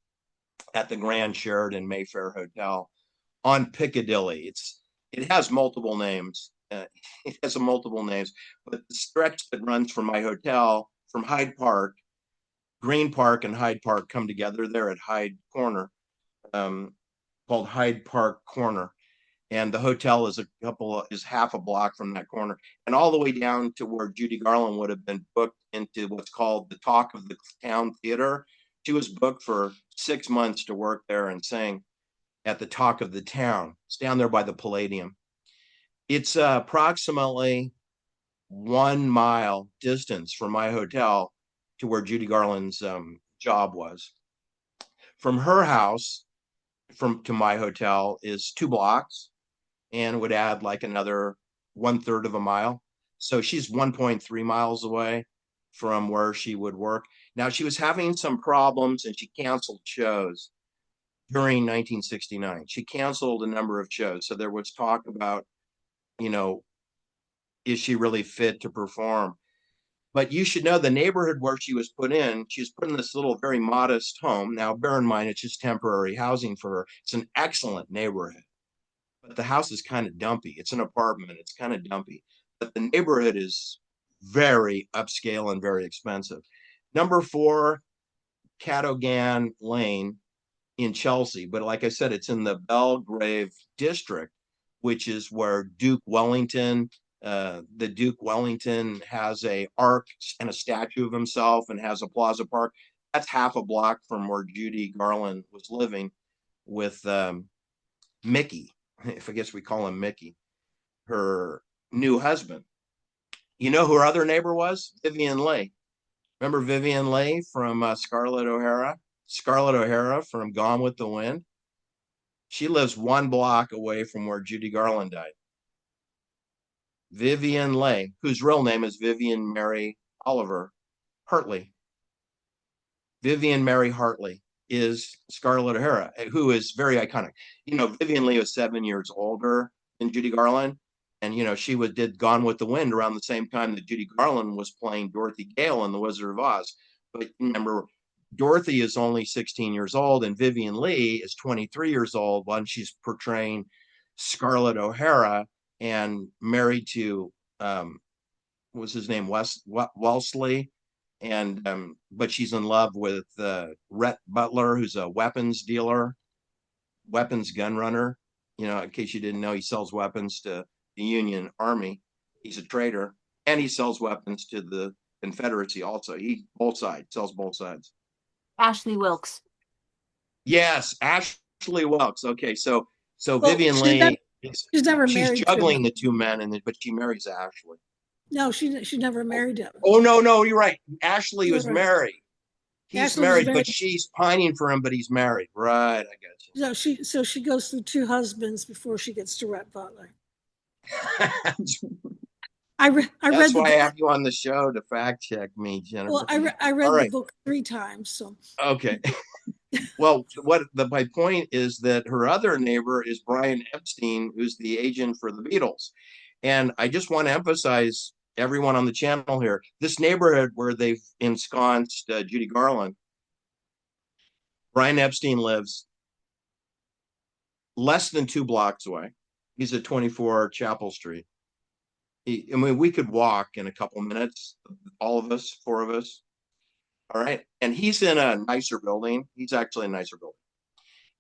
at the Grand Sheraton Mayfair Hotel on Piccadilly. It has multiple names. It has multiple names, but the stretch that runs from my hotel, from Hyde Park, Green Park and Hyde Park come together there at Hyde Corner, called Hyde Park Corner. And the hotel is half a block from that corner, and all the way down to where Judy Garland would have been booked into what's called the Talk of the Town Theater. She was booked for 6 months to work there and sing at the Talk of the Town. It's down there by the Palladium. It's approximately 1 mile distance from my hotel to where Judy Garland's job was. From her house to my hotel is 2 blocks, and would add like another 1/3 of a mile. So she's 1.3 miles away from where she would work. Now, she was having some problems and she canceled shows during 1969. She canceled a number of shows. So there was talk about, is she really fit to perform? But you should know the neighborhood where she was put in this little very modest home. Now, bear in mind, it's just temporary housing for her. It's an excellent neighborhood. But the house is kind of dumpy. It's an apartment. It's kind of dumpy. But the neighborhood is very upscale and very expensive. Number 4, Cadogan Lane in Chelsea. But like I said, it's in the Belgrave district, which is where the Duke Wellington has a arc and a statue of himself and has a Plaza Park. That's half a block from where Judy Garland was living with Mickey, if I guess we call him Mickey, her new husband. You know who her other neighbor was? Vivian Leigh. Remember Vivian Leigh from Scarlett O'Hara? Scarlett O'Hara from Gone with the Wind. She lives 1 block away from where Judy Garland died. Vivian Leigh, whose real name is Vivian Mary Oliver Hartley. Vivian Mary Hartley is Scarlett O'Hara, who is very iconic. You know, Vivian Leigh was 7 years older than Judy Garland. And, you know, she did Gone with the Wind around the same time that Judy Garland was playing Dorothy Gale in The Wizard of Oz. But remember, Dorothy is only 16 years old and Vivian Leigh is 23 years old when she's portraying Scarlett O'Hara and married to, what was his name? Wellesley. And, but she's in love with Rhett Butler, who's a weapons dealer, weapons gun runner. You know, in case you didn't know, he sells weapons to the Union Army. He's a traitor, and he sells weapons to the Confederacy also. He sells both sides. Ashley Wilkes. Yes, Ashley Wilkes. Okay, so Vivian Leigh, she's never married. She's juggling the two men, but she marries Ashley. No, she never married him. Oh no, you're right. Ashley was married. He's married, but she's pining for him, but he's married. Right, I got you. So she goes through 2 husbands before she gets to Rhett Butler. That's why I have you on the show to fact check me, Jennifer. Well, I read the book 3 times, so. Okay. Well, my point is that her other neighbor is Brian Epstein, who's the agent for the Beatles. And I just want to emphasize everyone on the channel here, this neighborhood where they've ensconced Judy Garland, Brian Epstein lives less than 2 blocks away. He's at 24 Chapel Street. I mean, we could walk in a couple minutes, all of us, 4 of us. All right. And he's in a nicer building. He's actually a nicer building.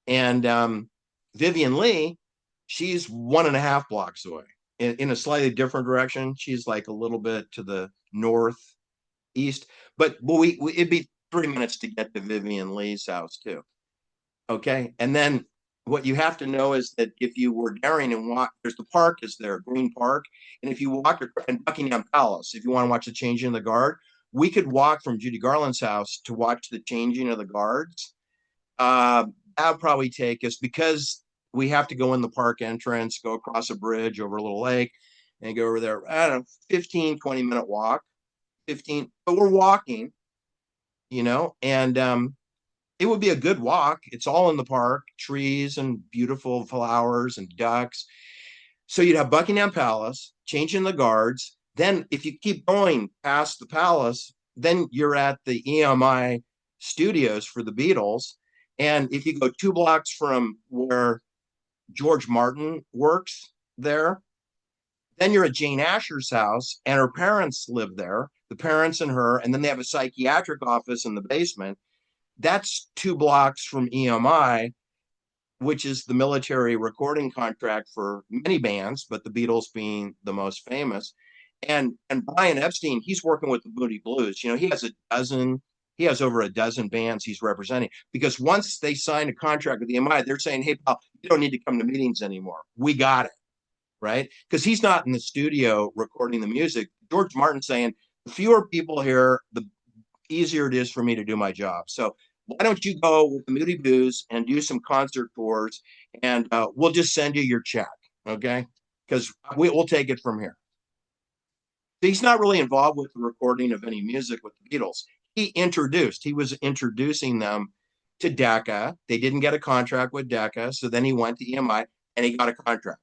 And Vivian Leigh, she's 1.5 blocks away in a slightly different direction. She's like a little bit to the northeast, but it'd be 3 minutes to get to Vivian Leigh's house too. Okay. And then what you have to know is that if you were daring and walk, there's the park is there, Green Park. And if you walk in Buckingham Palace, if you want to watch the changing of the guard, we could walk from Judy Garland's house to watch the changing of the guards. That would probably take us, because we have to go in the park entrance, go across a bridge over a little lake and go over there. I don't know, 15, 20-minute walk, 15, but we're walking, you know, and it would be a good walk. It's all in the park, trees and beautiful flowers and ducks. So you'd have Buckingham Palace, changing the guards. Then if you keep going past the palace, then you're at the EMI studios for the Beatles. And if you go 2 blocks from where George Martin works there, then you're at Jane Asher's house and her parents live there, the parents and her, and then they have a psychiatric office in the basement. That's 2 blocks from EMI, which is the military recording contract for many bands, but the Beatles being the most famous. And Brian Epstein, he's working with the Moody Blues. You know, he has over a dozen bands he's representing, because once they sign a contract with EMI, they're saying, hey, pal, you don't need to come to meetings anymore. We got it, right? Because he's not in the studio recording the music. George Martin's saying, the fewer people here, the easier it is for me to do my job. So why don't you go with the Moody Blues and do some concert tours, and we'll just send you your check, okay? Because we'll take it from here. He's not really involved with the recording of any music with the Beatles. He was introducing them to Decca. They didn't get a contract with Decca, so then he went to EMI and he got a contract.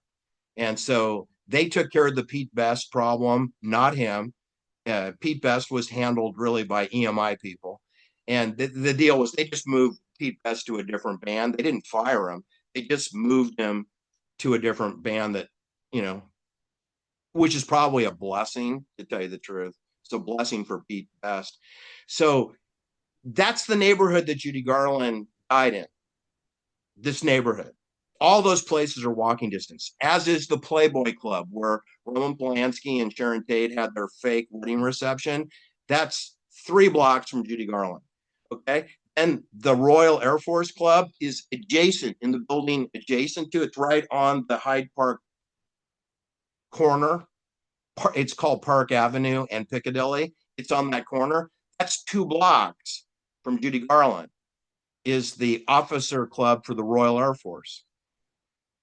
And so they took care of the Pete Best problem, not him. Pete Best was handled really by EMI people. And the deal was they just moved Pete Best to a different band. They didn't fire him. They just moved him to a different band that, you know, which is probably a blessing, to tell you the truth. It's a blessing for Pete Best. So That's the neighborhood that Judy Garland died in. This neighborhood. All those places are walking distance, as is the Playboy Club, where Roman Polanski and Sharon Tate had their fake wedding reception. That's 3 blocks from Judy Garland. Okay. And the Royal Air Force Club is adjacent in the building adjacent to it's right on the Hyde Park corner. It's called Park Avenue and Piccadilly. It's on that corner. That's 2 blocks from Judy Garland, is the officer club for the Royal Air Force.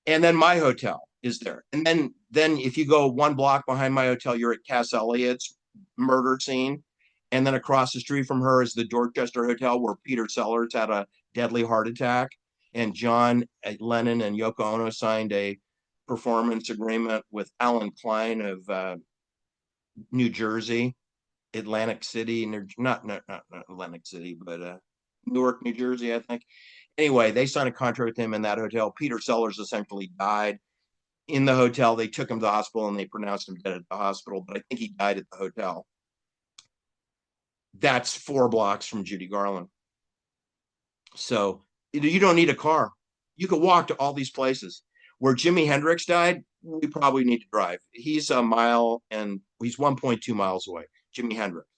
And then my hotel is there. And then if you go 1 block behind my hotel, you're at Cass Elliott's murder scene. And then across the street from her is the Dorchester Hotel, where Peter Sellers had a deadly heart attack. And John Lennon and Yoko Ono signed a performance agreement with Alan Klein of New Jersey, Atlantic City, not Atlantic City, but Newark, New Jersey, I think. Anyway, they signed a contract with him in that hotel. Peter Sellers essentially died in the hotel. They took him to the hospital and they pronounced him dead at the hospital, but I think he died at the hotel. That's 4 blocks from Judy Garland. So you don't need a car. You could walk to all these places. Where Jimi Hendrix died, we probably need to drive. He's a mile and he's 1.2 miles away. Jimi Hendrix.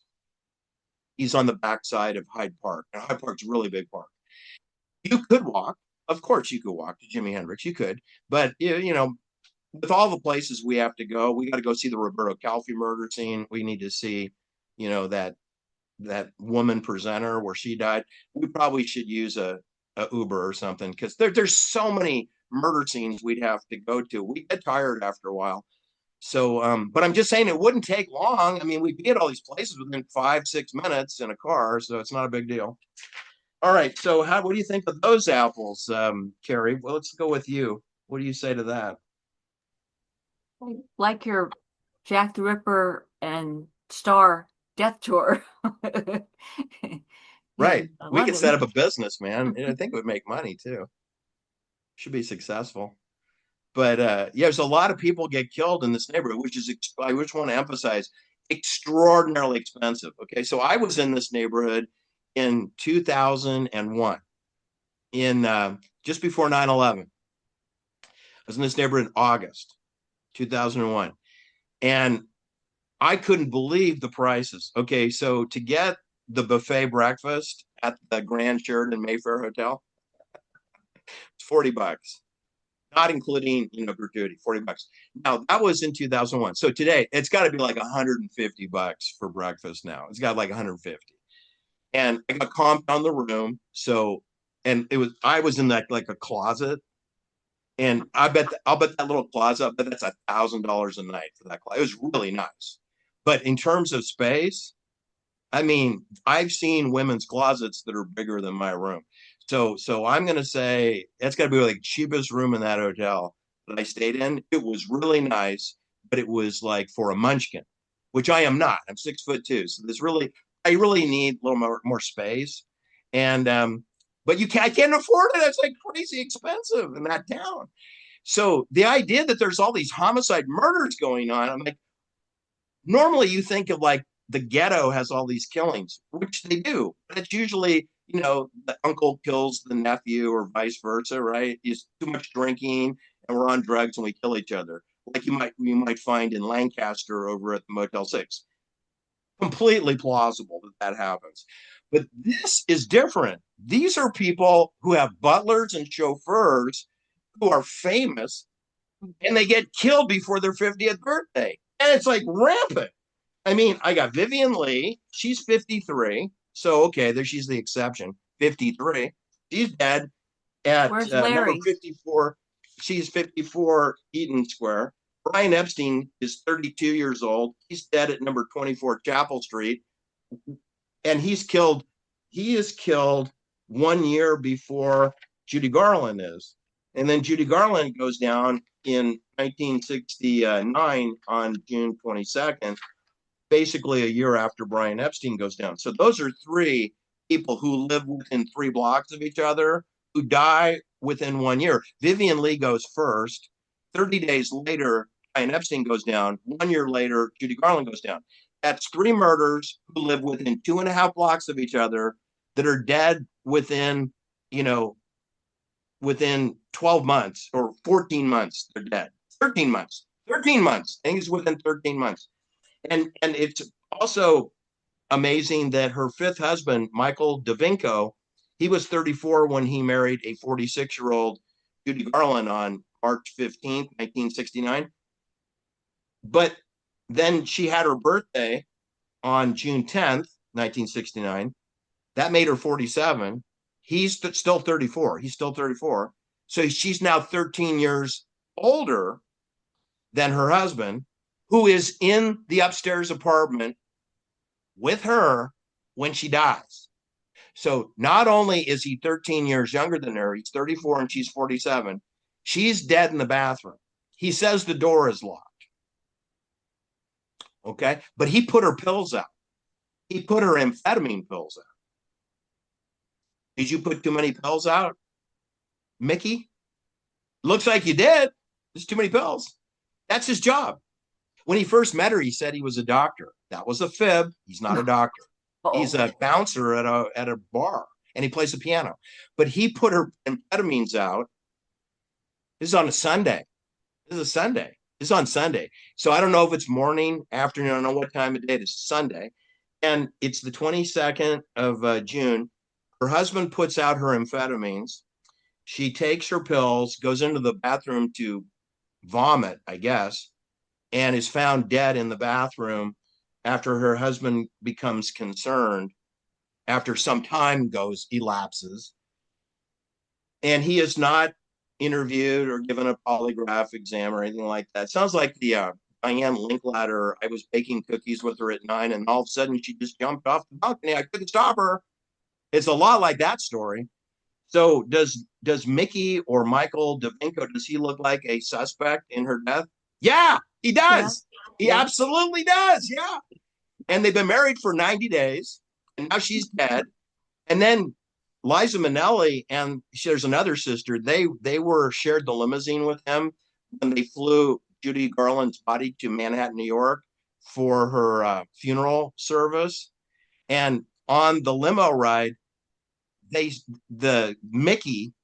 He's on the backside of Hyde Park. And Hyde Park's a really big park. You could walk. Of course you could walk to Jimi Hendrix. You could. But, you know, with all the places we have to go, we got to go see the Roberto Calfi murder scene. We need to see, you know, that woman presenter where she died. We probably should use a Uber or something, because there's so many murder scenes we'd have to go to. We get tired after a while. So, but I'm just saying it wouldn't take long. I mean, we'd be at all these places within 5-6 minutes in a car, so it's not a big deal. All right. So what do you think of those apples, Carrie? Well, let's go with you. What do you say to that? Like your Jack the Ripper and Star death tour. Right. We could set up a business, man. And I think it would make money too. Should be successful. But yeah, there's a lot of people get killed in this neighborhood, which is, I just want to emphasize, extraordinarily expensive. Okay. So I was in this neighborhood in 2001, in just before 9/11. I was in this neighborhood in August 2001. And I couldn't believe the prices. Okay. So to get the buffet breakfast at the Grand Sheraton Mayfair Hotel, it's $40, not including, you know, gratuity, $40. Now that was in 2001. So today it's got to be like $150 for breakfast. Now it's got like 150, and I got comped on the room. So, and I was in that like a closet, and I'll bet that little closet, but that's $1,000 a night for that closet. It was really nice. But in terms of space, I mean, I've seen women's closets that are bigger than my room. So I'm going to say it's got to be like the cheapest room in that hotel that I stayed in. It was really nice, but it was like for a munchkin, which I am not. I'm 6'2". So I really need a little more space. And, but I can't afford it. It's like crazy expensive in that town. So the idea that there's all these homicide murders going on, I'm like, normally you think of like the ghetto has all these killings, which they do, but it's usually, you know, the uncle kills the nephew or vice versa, right? It's too much drinking and we're on drugs and we kill each other, like you might find in Lancaster over at the Motel 6. Completely plausible that happens. But this is different. These are people who have butlers and chauffeurs who are famous, and they get killed before their 50th birthday. And it's like rampant. I mean, I got Vivian Lee. She's 53. So, okay, she's the exception. 53. She's dead at number 54. She's 54 Eaton Square. Brian Epstein is 32 years old. He's dead at number 24 Chapel Street. And he is killed 1 year before Judy Garland is. And then Judy Garland goes down in 1969 on June 22nd, basically a year after Brian Epstein goes down. So those are 3 people who live within 3 blocks of each other who die within 1 year. Vivian Lee goes first. 30 days later, Brian Epstein goes down. 1 year later, Judy Garland goes down. That's 3 murders who live within 2.5 blocks of each other that are dead within, you know, within 12 months or 14 months, they're dead. 13 months. 13 months. I think it's within 13 months. And it's also amazing that her fifth husband, Michael Davinko, he was 34 when he married a 46-year-old Judy Garland on March 15th, 1969. But then she had her birthday on June 10th, 1969. That made her 47. He's still 34. He's still 34. So she's now 13 years older than her husband, who is in the upstairs apartment with her when she dies. So not only is he 13 years younger than her, he's 34 and she's 47. She's dead in the bathroom. He says the door is locked. Okay. But he put her pills out. He put her amphetamine pills out. Did you put too many pills out, Mickey? Looks like you did. There's too many pills. That's his job. When he first met her, he said he was a doctor. That was a fib. He's not a doctor. He's a bouncer at a bar, and he plays the piano. But he put her amphetamines out. This is on a Sunday. This is a Sunday. This is on Sunday. So I don't know if it's morning, afternoon. I don't know what time of day it is. Sunday. And it's the 22nd of June. Her husband puts out her amphetamines. She takes her pills, goes into the bathroom to vomit, I guess, and is found dead in the bathroom after her husband becomes concerned, after some time elapses. And he is not interviewed or given a polygraph exam or anything like that. Sounds like the Diane Linklater, I was baking cookies with her at 9, and all of a sudden she just jumped off the balcony. I couldn't stop her. It's a lot like that story. So does Mickey or Michael Davinko, does he look like a suspect in her death? Yeah, he does. Yeah. He absolutely does. Yeah. And they've been married for 90 days, and now she's dead. And then Liza Minnelli and there's another sister. They were shared the limousine with him when they flew Judy Garland's body to Manhattan, New York for her funeral service. And on the limo ride, Mickey,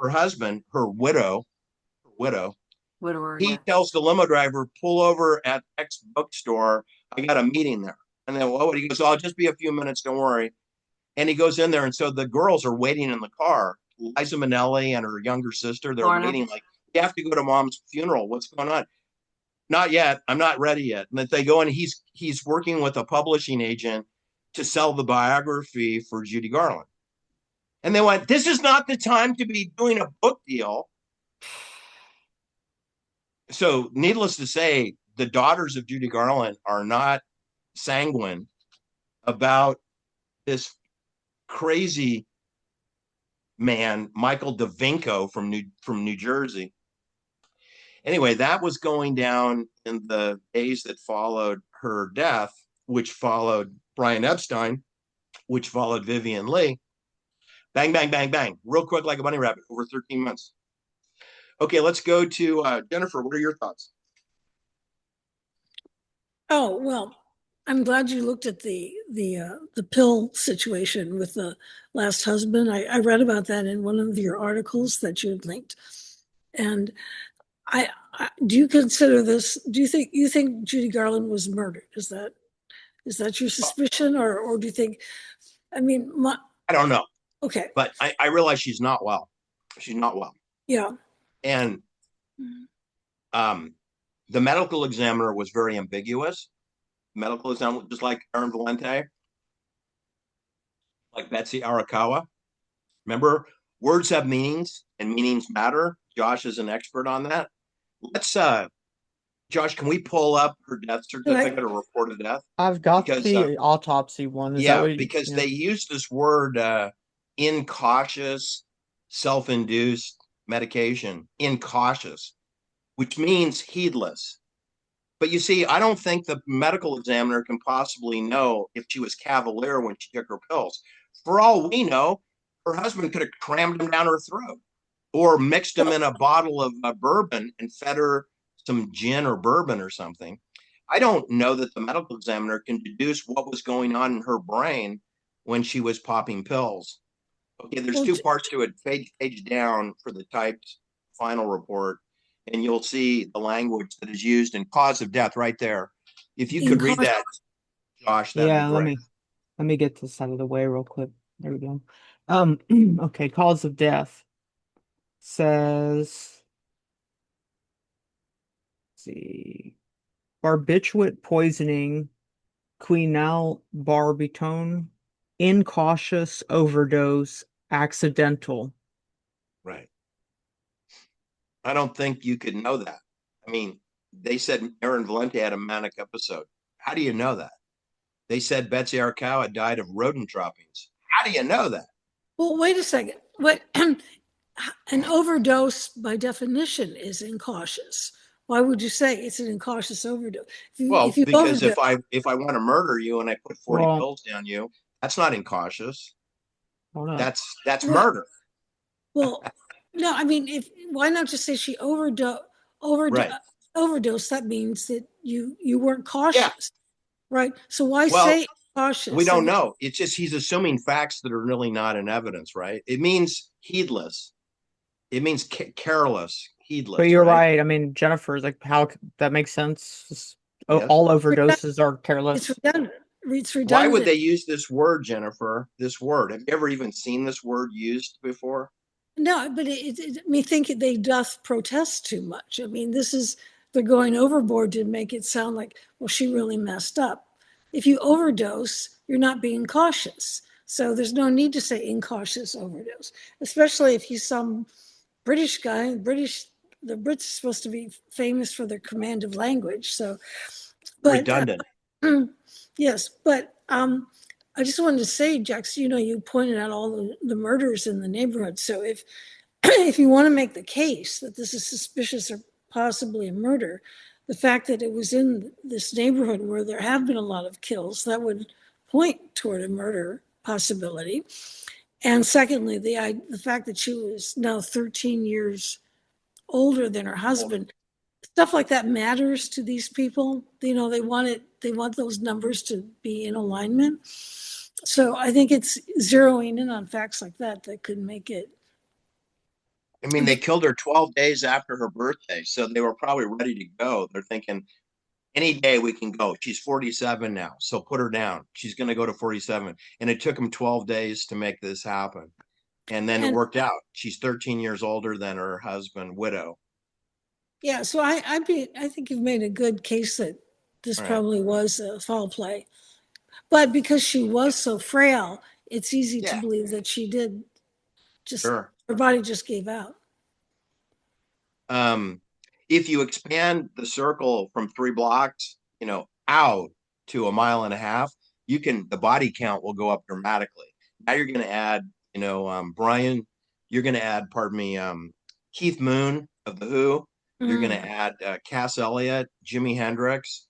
her husband, her widower, he tells the limo driver, pull over at X bookstore. I got a meeting there. And then, he goes, I'll just be a few minutes. Don't worry. And he goes in there. And so the girls are waiting in the car. Liza Minnelli and her younger sister, they're meeting like, we have to go to mom's funeral. What's going on? Not yet. I'm not ready yet. And then they go and he's working with a publishing agent to sell the biography for Judy Garland. And they went, this is not the time to be doing a book deal. So needless to say, the daughters of Judy Garland are not sanguine about this crazy man, Michael Davinko from New Jersey. Anyway, that was going down in the days that followed her death, which followed Brian Epstein, which followed Vivian Leigh. Bang, bang, bang, bang. Real quick, like a bunny rabbit, over 13 months. Okay, let's go to Jennifer. What are your thoughts? Oh, well, I'm glad you looked at the pill situation with the last husband. I read about that in one of your articles that you had linked. And I do you consider this, do you think Judy Garland was murdered? Is that your suspicion, or do you think, I mean, I don't know. Okay. But I realize she's not well. She's not well. Yeah. And the medical examiner was very ambiguous. Medical examiner, just like Aaron Valente, like Betsy Arakawa. Remember, words have meanings and meanings matter. Josh is an expert on that. Let's Josh, can we pull up her death certificate or report of death? I've got the autopsy one. Because they use this word incautious, self-induced medication, incautious, which means heedless. But you see, I don't think the medical examiner can possibly know if she was cavalier when she took her pills. For all we know, her husband could have crammed them down her throat or mixed them in a bottle of bourbon and fed her some gin or bourbon or something. I don't know that the medical examiner can deduce what was going on in her brain when she was popping pills. Okay, there's Well, two parts to it. Page down for the typed final report, and you'll see the language that is used in cause of death right there. If you could read that, Josh, that'd be Yeah, great. let me get this out of the way real quick. There we go. Okay, cause of death says, let's see, barbiturate poisoning, quinal barbitone, incautious overdose, accidental. Right. I don't think you could know that. I mean, they said Aaron Valente had a manic episode. How do you know that? They said Betsy Arcao had died of rodent droppings. How do you know that? well, wait a second. What an overdose by definition is incautious. Why would you say it's an incautious overdose? If Well, you because overdose, if I want to murder you and I put 40 Well, pills down you, that's not incautious. hold up. That's well, murder. well, no, I mean, if why not just say she overdose Right. overdose? That means that you weren't Yeah. cautious, right? So why Well, say we cautious? don't And know. It's just he's assuming facts that are really not in evidence, right? It means heedless. It means careless, But heedless, you're right? right. I mean, Jennifer's like, that makes sense. Yes. All overdoses are it's careless. redundant. It's Why would redundant. they use this word, Jennifer? This word. Have you ever even seen this word used before? No, but me think they doth protest too much. I mean, this is they're going overboard to make it sound like, well, she really messed up. If you overdose, you're not being cautious. So there's no need to say incautious overdose, especially if he's some British guy. The Brits are supposed to be famous for their command of language. So, but Redundant. yes, but I just wanted to say, Jax, you pointed out all the murders in the neighborhood. So if if you want to make the case that this is suspicious or possibly a murder, the fact that it was in this neighborhood where there have been a lot of kills, that would point toward a murder possibility. And secondly, the fact that she was now 13 years older than her husband, stuff like that matters to these people. They want those numbers to be in alignment. So I think it's zeroing in on facts like that could make it. I mean, they killed her 12 days after her birthday, so they were probably ready to go. They're thinking, any day we can go. She's 47 now, so put her down. She's going to go to 47. And it took them 12 days to make this happen. And then it And worked out. She's 13 years older than her husband, widow. yeah, so I think you've made a good case that this All right. probably was a foul play. But because she was so frail, it's easy to Yeah, believe that she did just sure. her body just gave out. Um, if you expand the circle from 3 blocks, out to a mile and a half, the body count will go up dramatically. Now you're going to add, Brian, you're going to add, pardon me, Keith Moon of The Who. You're going to Mm. add Cass Elliot, Jimi Hendrix.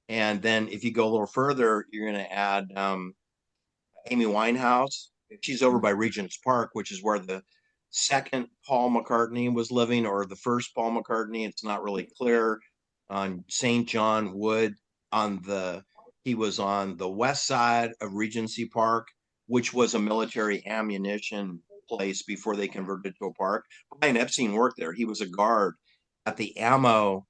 And then if you go a little further, you're going to add Amy Winehouse. She's over by Regent's Park, which is where the second Paul McCartney was living, or the first Paul McCartney. It's not really clear. On St. John Wood, he was on the west side of Regency Park, which was a military ammunition place before they converted it to a park. Brian Epstein worked there. He was a guard at the ammo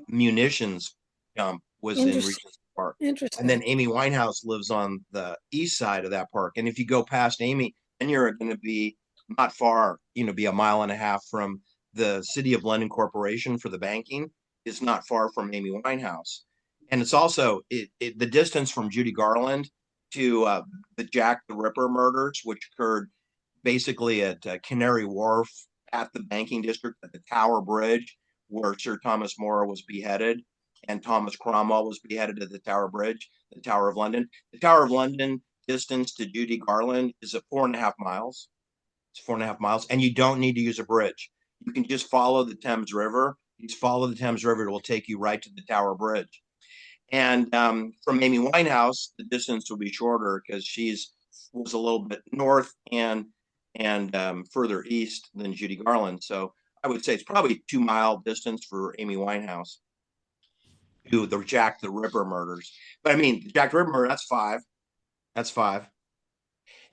munitions dump was in Interesting. Regency Park. And then Interesting. Amy Winehouse lives on the east side of that park. And if you go past Amy, then you're going to be not far, be a mile and a half from the City of London Corporation for the banking is not far from Amy Winehouse. And it's also the distance from Judy Garland to the Jack the Ripper murders, which occurred basically at Canary Wharf at the banking district at the Tower Bridge, where Sir Thomas More was beheaded and Thomas Cromwell was beheaded at the Tower Bridge, the Tower of London. The Tower of London distance to Judy Garland is at 4.5 miles. It's 4.5 miles, and you don't need to use a bridge. You can just follow the Thames River. You just follow the Thames River; it will take you right to the Tower Bridge. And from Amy Winehouse, the distance will be shorter because was a little bit north and further east than Judy Garland. So I would say it's probably 2 mile distance for Amy Winehouse to the Jack the Ripper murders. But I mean, Jack the Ripper murder, that's five. That's five.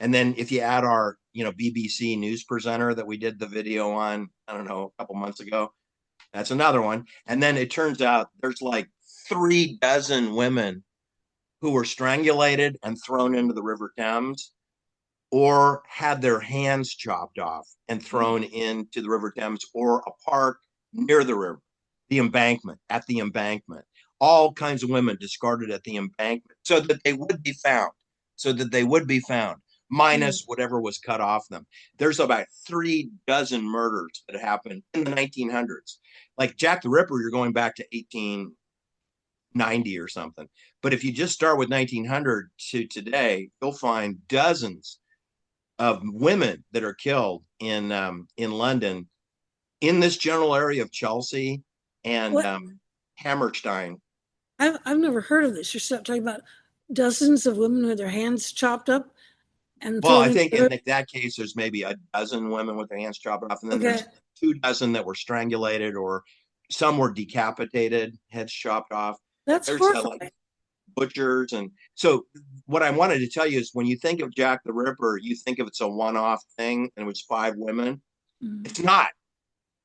And then if you add our, BBC news presenter that we did the video on, I don't know, a couple months ago, that's another one. And then it turns out there's like 36 women who were strangulated and thrown into the River Thames or had their hands chopped off and thrown into the River Thames or a park near the river, the embankment, at the embankment. All kinds of women discarded at the embankment so that they would be found, minus whatever was cut off them. There's about 36 murders that happened in the 1900s. Like Jack the Ripper, you're going back to 1890 or something. But if you just start with 1900 to today, you'll find dozens of women that are killed in London, in this general area of Chelsea and Hammerstein. I've never heard of this. You're talking about dozens of women with their hands chopped up and well, I think in that case, there's maybe a dozen women with their hands chopped off, and then there's 24 that were strangulated, or some were decapitated, heads chopped off. That's horrifying. Like butchers. And so what I wanted to tell you is when you think of Jack the Ripper, you think of it's a one-off thing and it was 5 women. It's not.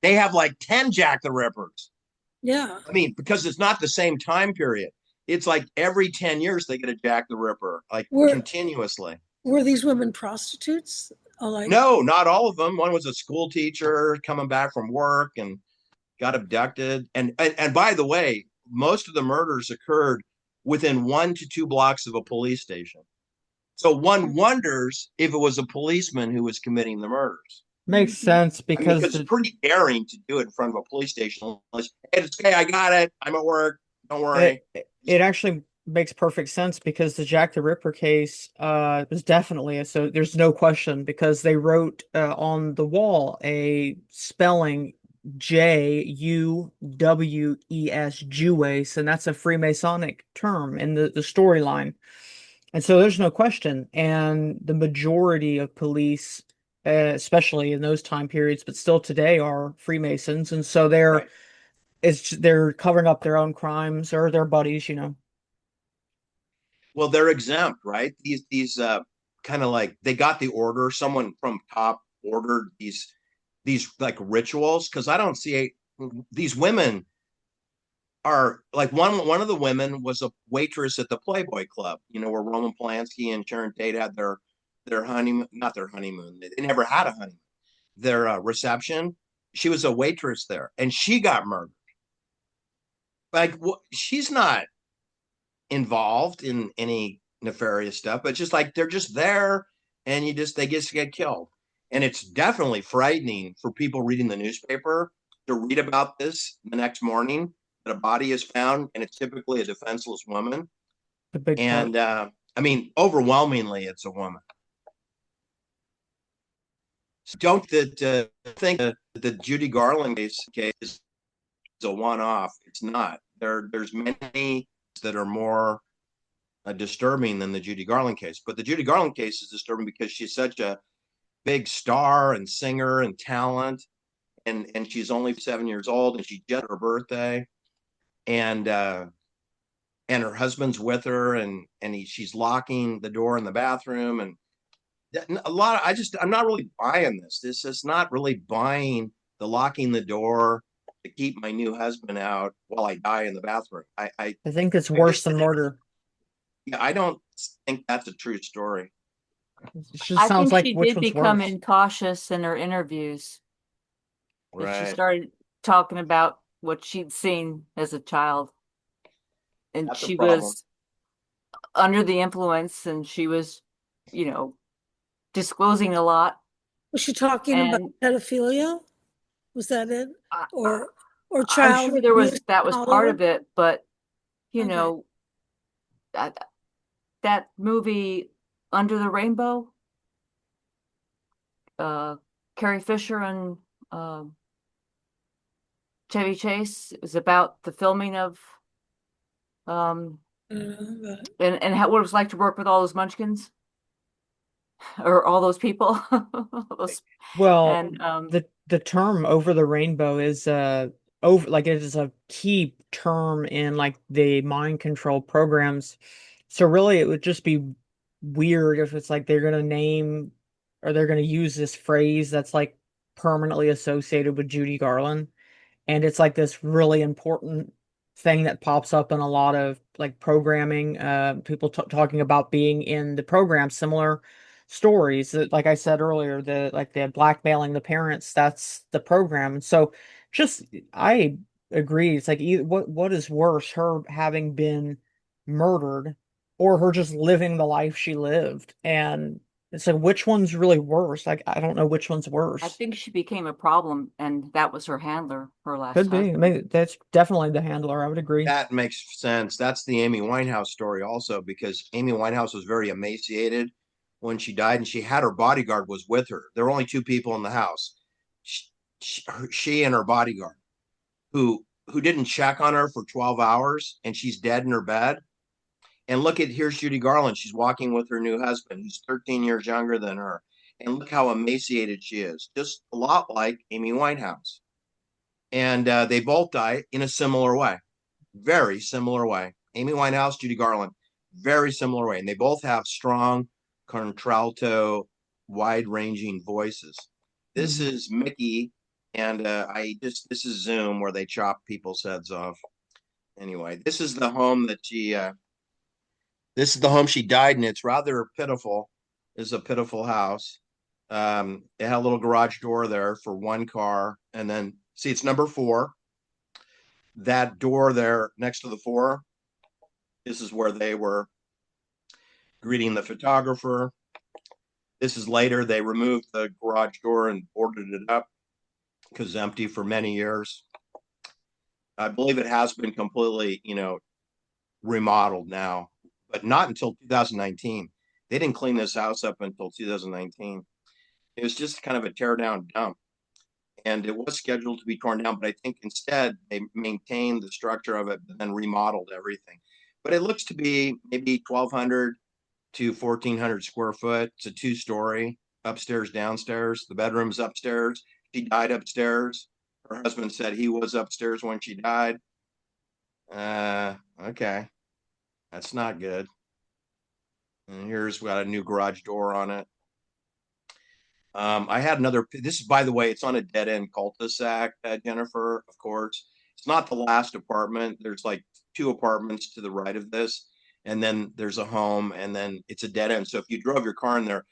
They have like 10 Jack the Rippers. Yeah. I mean, because it's not the same time period. It's like every 10 years they get a Jack the Ripper, like continuously. Were these women prostitutes? No, not all of them. One was a school teacher coming back from work and got abducted. And by the way, most of the murders occurred within 1 to 2 blocks of a police station. So one wonders if it was a policeman who was committing the murders. Makes sense because it's pretty daring to do it in front of a police station. Hey, it's okay, I got it. I'm at work. Don't worry. It actually makes perfect sense because the Jack the Ripper case was definitely so. There's no question because they wrote on the wall a spelling Juwes, Jewess, and that's a Freemasonic term in the storyline. And so there's no question. And the majority of police, especially in those time periods, but still today, are Freemasons. And so they're covering up their own crimes or their buddies, Well, they're exempt, right? These kind of like they got the order. Someone from top ordered these like rituals, because I don't see these women are like one of the women was a waitress at the Playboy Club, where Roman Polanski and Sharon Tate had their honeymoon, not their honeymoon. They never had a honeymoon. Their reception. She was a waitress there, and she got murdered. Like she's not involved in any nefarious stuff, but just like they're just there, and they just get killed. And it's definitely frightening for people reading the newspaper to read about this the next morning, that a body is found, and it's typically a defenseless woman. And I mean, overwhelmingly, it's a woman. So don't think that the Judy Garland case is a one-off. It's not. There's many that are more disturbing than the Judy Garland case. But the Judy Garland case is disturbing because she's such a big star and singer and talent, and she's only 7 years old, and she just had her birthday, and her husband's with her, and she's locking the door in the bathroom, and I'm not really buying this. This is not really buying the locking the door to keep my new husband out while I die in the bathroom. I think it's worse than murder. Yeah, I don't think that's a true story. It just sounds like she which did one's become worse. incautious in her interviews. Right. She started talking about what she'd seen as a child. And That's she a problem. was under the influence, and she was, disclosing a lot. Was she talking about pedophilia? Was that it? Or child? I'm sure that was part of it, but that movie Under the Rainbow, Carrie Fisher and Chevy Chase, it was about the filming of and what it was like to work with all those munchkins or all those people. The term "over the rainbow" is it is a key term in like the mind control programs. So really, it would just be weird if it's like they're gonna name or they're gonna use this phrase that's like permanently associated with Judy Garland, and it's like this really important thing that pops up in a lot of like programming, people talking about being in the program, similar stories that, like I said earlier, the like the blackmailing the parents, that's the program. And so just I agree, it's like either, what is worse, her having been murdered or her just living the life she lived? And it's like, which one's really worse? Like, I don't know which one's I worse. think she became a problem, and that was her handler, her last Could be. I husband. mean, that's definitely the handler. I would agree. That makes sense. That's the Amy Winehouse story also, because Amy Winehouse was very emaciated when she died, and she had her bodyguard was with her. There were only two people in the house, she and her bodyguard, who didn't check on her for 12 hours, and she's dead in her bed. And look at, here's Judy Garland. She's walking with her new husband, who's 13 years younger than her. And look how emaciated she is, just a lot like Amy Winehouse. And they both die in a similar way, very similar way. Amy Winehouse, Judy Garland, very similar way. And they both have strong contralto, wide ranging voices. This Mhm. is Mickey. And this is Zoom where they chop people's heads off. Anyway, this is the home she died in. It's rather pitiful. It's a pitiful house. It had a little garage door there for one car. And then, see, it's number 4. That door there next to the 4, this is where they were greeting the photographer. This is later. They removed the garage door and boarded it up because empty for many years. I believe it has been completely, remodeled now, but not until 2019. They didn't clean this house up until 2019. It was just kind of a tear down dump. And it was scheduled to be torn down, but I think instead they maintained the structure of it and then remodeled everything. But it looks to be maybe 1,200 to 1,400 square foot. It's a 2-story, upstairs, downstairs. The bedroom's upstairs. She died upstairs. Her husband said he was upstairs when she died. Okay, that's not good. And here's got a new garage door on it. I had another. This is, by the way, it's on a dead end cul-de-sac, Jennifer. Of course, it's not the last apartment. There's like 2 apartments to the right of this, and then there's a home, and then it's a dead end. So if you drove your car in there,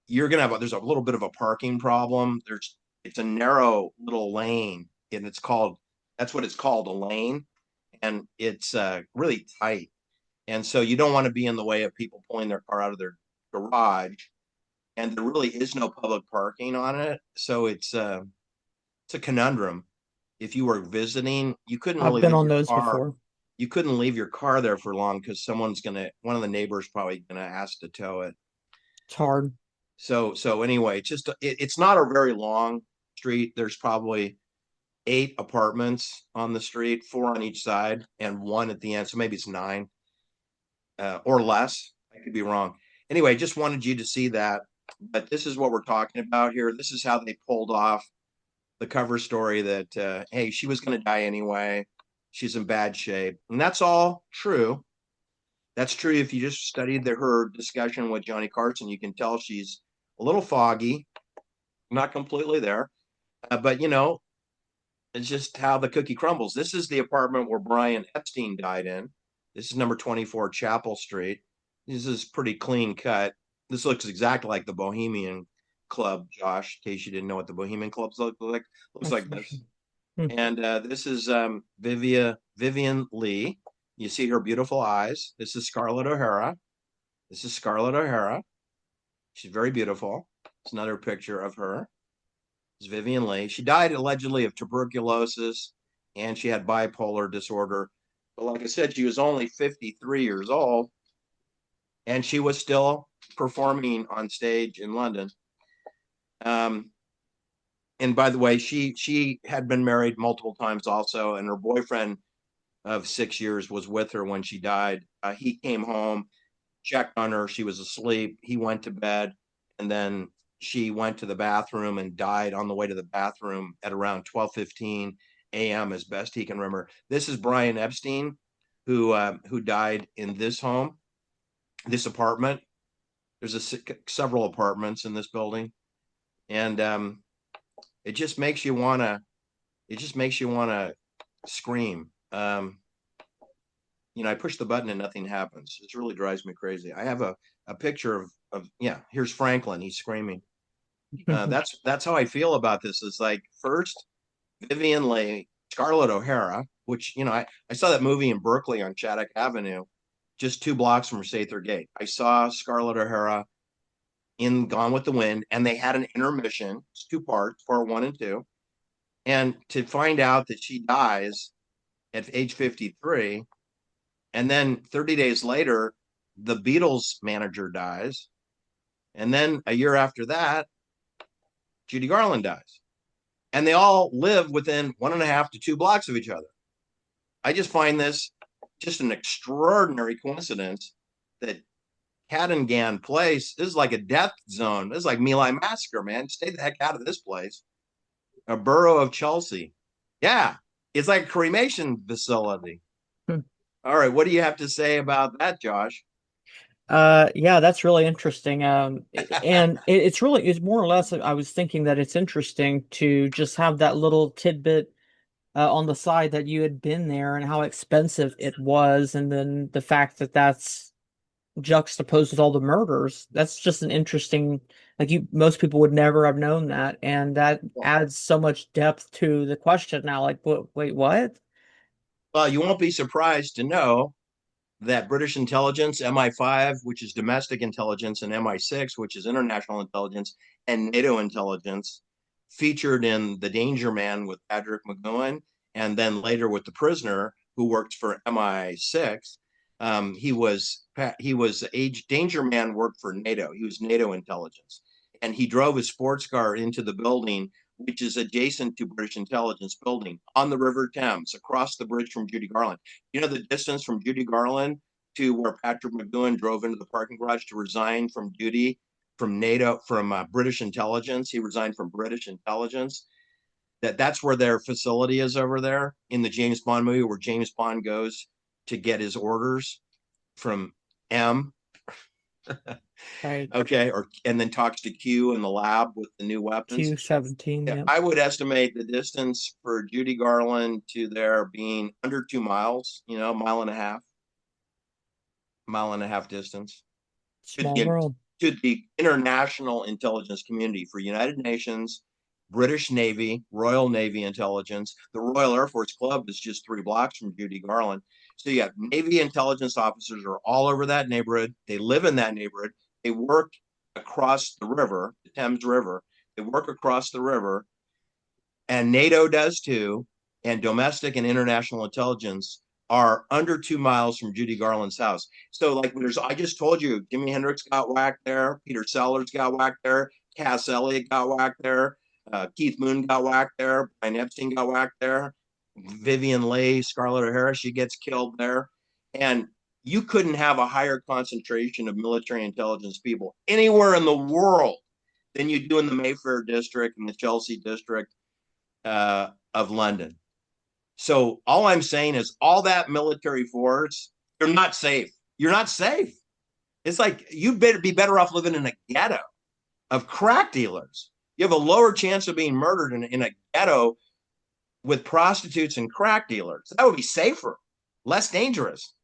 you're gonna have. There's a little bit of a parking problem. It's a narrow little lane, and it's called. That's what it's called, a lane, and it's really tight. And so you don't want to be in the way of people pulling their car out of their garage, and there really is no public parking on it. So it's a conundrum. If you were visiting, you couldn't I've really been leave on your those car. before. You couldn't leave your car there for long because one of the neighbors probably gonna ask to tow it. It's hard. So anyway, it's not a very long street. There's probably 8 apartments on the street, 4 on each side, and 1 at the end. So maybe it's 9 or less. I could be wrong. Anyway, just wanted you to see that. But this is what we're talking about here. This is how they pulled off the cover story that, hey, she was going to die anyway. She's in bad shape. And that's all true. That's true. If you just studied her discussion with Johnny Carson, you can tell she's a little foggy, not completely there. But, it's just how the cookie crumbles. This is the apartment where Brian Epstein died in. This is number 24 Chapel Street. This is pretty clean cut. This looks exactly like the Bohemian Club, Josh, in case you didn't know what the Bohemian Clubs look like. Looks like this. Hmm. And this is Vivian Lee. You see her beautiful eyes. This is Scarlett O'Hara. This is Scarlett O'Hara. She's very beautiful. It's another picture of her. It's Vivian Lee. She died allegedly of tuberculosis, and she had bipolar disorder. But like I said, she was only 53 years old, and she was still performing on stage in London. And by the way, she had been married multiple times also, and her boyfriend of 6 years was with her when she died. He came home, checked on her. She was asleep. He went to bed, and then she went to the bathroom and died on the way to the bathroom at around 12:15 a.m. as best he can remember. This is Brian Epstein, who died in this home, this apartment. several apartments in this building, and it just makes you want to. It just makes you want to scream. I push the button and nothing happens. It really drives me crazy. I have a picture of yeah. Here's Franklin. He's screaming. That's how I feel about this. It's like first Vivian Leigh, Scarlett O'Hara, which I saw that movie in Berkeley on Shattuck Avenue, just 2 blocks from Sather Gate. I saw Scarlett O'Hara in Gone with the Wind, and they had an intermission. It's 2 parts, part 1 and 2. And to find out that she dies at age 53, and then 30 days later, the Beatles manager dies, and then a year after that, Judy Garland dies. And they all live within 1.5 to 2 blocks of each other. I just find this just an extraordinary coincidence that Cadogan Place is like a death zone. This is like My Lai Massacre, man. Stay the heck out of this place. A borough of Chelsea. Yeah, it's like a cremation facility. All right, what do you have to say about that, Josh? Yeah, that's really interesting. And it's more or less, I was thinking that it's interesting to just have that little tidbit on the side that you had been there and how expensive it was, and then the fact that that's juxtaposed with all the murders. That's just an interesting, like most people would never have known that, and that adds so much depth to the question now. Like, wait, what? Well, you won't be surprised to know that British intelligence, MI5, which is domestic intelligence, and MI6, which is international intelligence, and NATO intelligence, featured in The Danger Man with Patrick McGowan, and then later with The Prisoner, who worked for MI6. He was Danger Man worked for NATO. He was NATO intelligence, and he drove his sports car into the building, which is adjacent to British intelligence building on the River Thames, across the bridge from Judy Garland. You know the distance from Judy Garland to where Patrick McGowan drove into the parking garage to resign from duty from NATO, from British intelligence. He resigned from British intelligence. That's where their facility is over there in the James Bond movie, where James Bond goes to get his orders from M. Right. Okay, and then talks to Q in the lab with the new weapons. Q-17. Yeah. I would estimate the distance for Judy Garland to there being under 2 miles. Mile and a half distance. Small world. To the international intelligence community for United Nations, British Navy, Royal Navy intelligence. The Royal Air Force Club is just 3 blocks from Judy Garland. So you have Navy intelligence officers are all over that neighborhood. They live in that neighborhood. They work across the river, the Thames River. They work across the river, and NATO does too. And domestic and international intelligence are under 2 miles from Judy Garland's house. So, like, I just told you, Jimi Hendrix got whacked there, Peter Sellers got whacked there, Cass Elliot got whacked there, Keith Moon got whacked there, Brian Epstein got whacked there, Vivian Leigh, Scarlett O'Hara, she gets killed there. And you couldn't have a higher concentration of military intelligence people anywhere in the world than you do in the Mayfair district and the Chelsea district of London. So all I'm saying is all that military force, you're not safe. You're not safe. It's like you'd better be better off living in a ghetto of crack dealers. You have a lower chance of being murdered in a ghetto with prostitutes and crack dealers. That would be safer, less dangerous.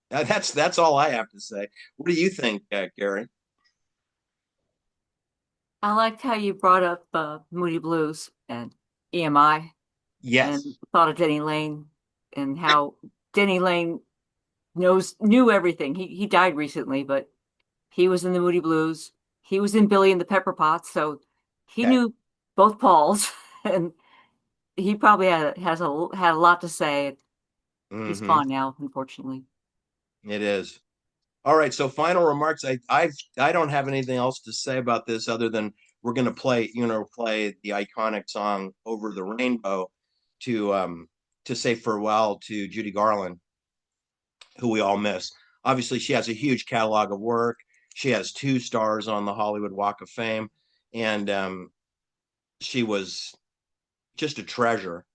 That's all I have to say. What do you think, Gary? I liked how you brought up Moody Blues and EMI. Yes. And thought of Denny Lane and how Denny Lane knew everything. He died recently, but he was in the Moody Blues. He was in Billy and the Pepper Pots, so he knew both Pauls, and he probably had a lot to say. He's gone now, unfortunately. It is. All right. So final remarks. I don't have anything else to say about this other than we're going to play the iconic song "Over the Rainbow" to say farewell to Judy Garland, who we all miss. Obviously, she has a huge catalog of work. She has 2 stars on the Hollywood Walk of Fame, and she was just a treasure.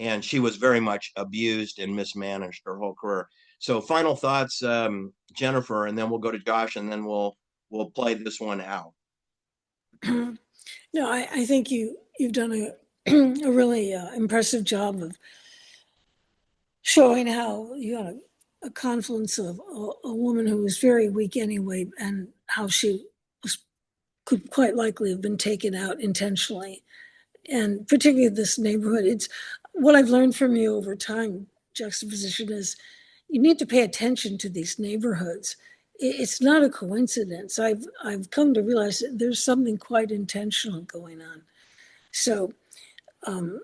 And she was very much abused and mismanaged her whole career. So final thoughts, Jennifer, and then we'll go to Josh, and then we'll we'll play this one out. No, I think you've done a really impressive job of showing how you got a confluence of a woman who was very weak anyway, and how she could quite likely have been taken out intentionally. And particularly this neighborhood, it's what I've learned from you over time, juxtaposition, is you need to pay attention to these neighborhoods. It's not a coincidence. I've come to realize that there's something quite intentional going on. So I'd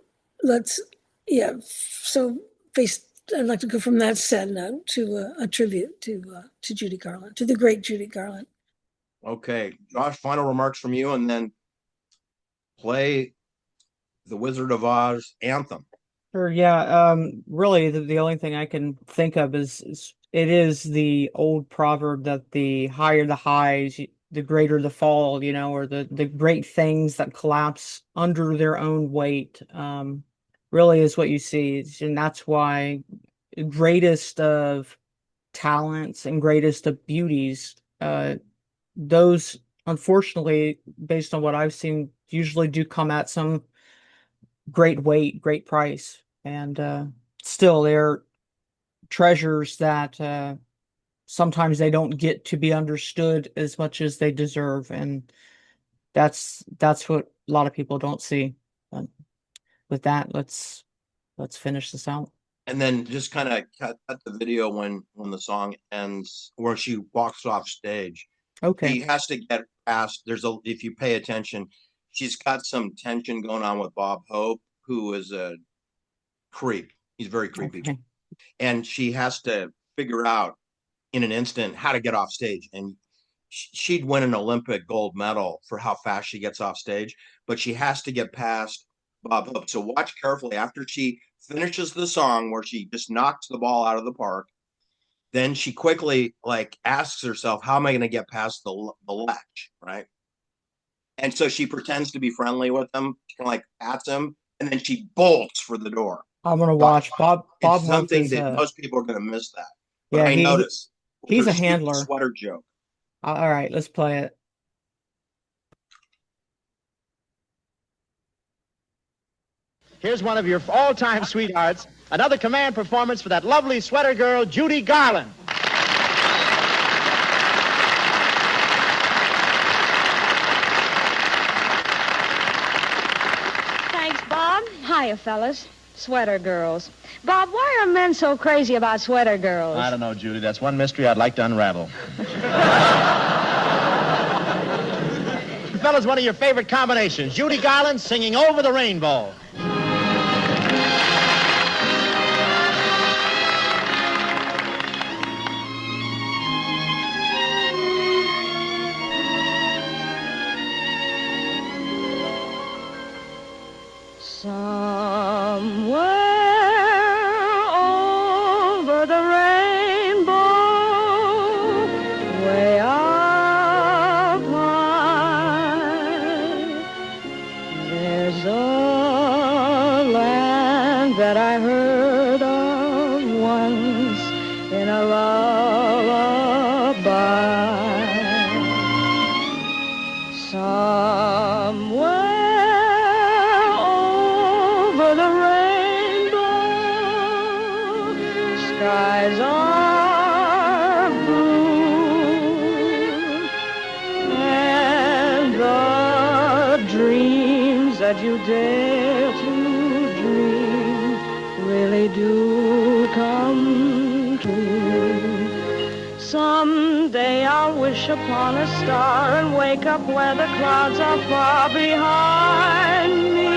like to go from that sad note to a tribute to Judy Garland, to the great Judy Garland. Okay, Josh, final remarks from you, and then play the Wizard of Oz anthem. Sure, yeah. Really, the only thing I can think of is it is the old proverb that the higher the highs, the greater the fall, or the great things that collapse under their own weight, really is what you see. And that's why greatest of talents and greatest of beauties, those, unfortunately, based on what I've seen, usually do come at some great weight, great price. And still, they're treasures that sometimes they don't get to be understood as much as they deserve. And that's what a lot of people don't see. But with that, let's finish this out. And then just kind of cut the video when the song ends, where she walks off stage. Okay. He has to get past. If you pay attention, she's got some tension going on with Bob Hope, who is a creep. He's very creepy. Okay. And she has to figure out in an instant how to get off stage. And she'd win an Olympic gold medal for how fast she gets off stage, but she has to get past Bob Hope. So watch carefully. After she finishes the song where she just knocks the ball out of the park, then she quickly asks herself, how am I going to get past the ledge, right? And so she pretends to be friendly with him. She kind of pats him, and then she bolts for the door. I'm gonna watch Bob. It's something that most people are going to miss that. But yeah, I notice he's a handler. Sweater joke. All right, let's play it. Here's one of your all-time sweethearts, another command performance for that lovely sweater girl, Judy Garland. Thanks, Bob. Hiya, fellas. Sweater girls. Bob, why are men so crazy about sweater girls? I don't know, Judy. That's one mystery I'd like to unravel. Fellas, one of your favorite combinations. Judy Garland singing Over the Rainbow. Somewhere over the rainbow, way up high, there's a land that I heard of once in a lullaby. Somewhere skies are blue, and the dreams that you dare to dream really do come true. Someday I'll wish upon a star and wake up where the clouds are far behind me.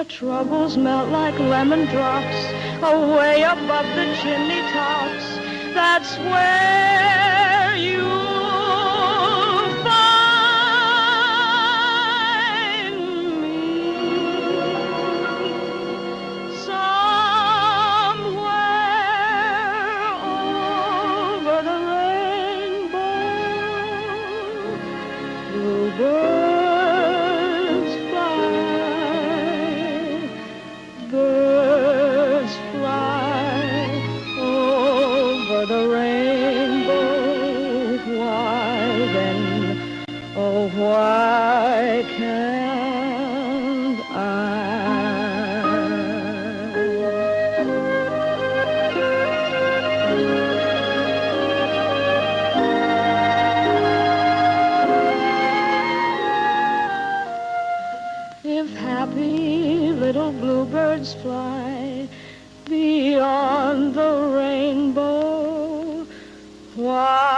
Troubles melt like lemon drops away above the chimney tops. That's where you'll find me. Somewhere over the rainbow, bluebirds fly. Birds fly over the rainbow. Oh, why can't I? If happy little bluebirds fly beyond the rainbow, why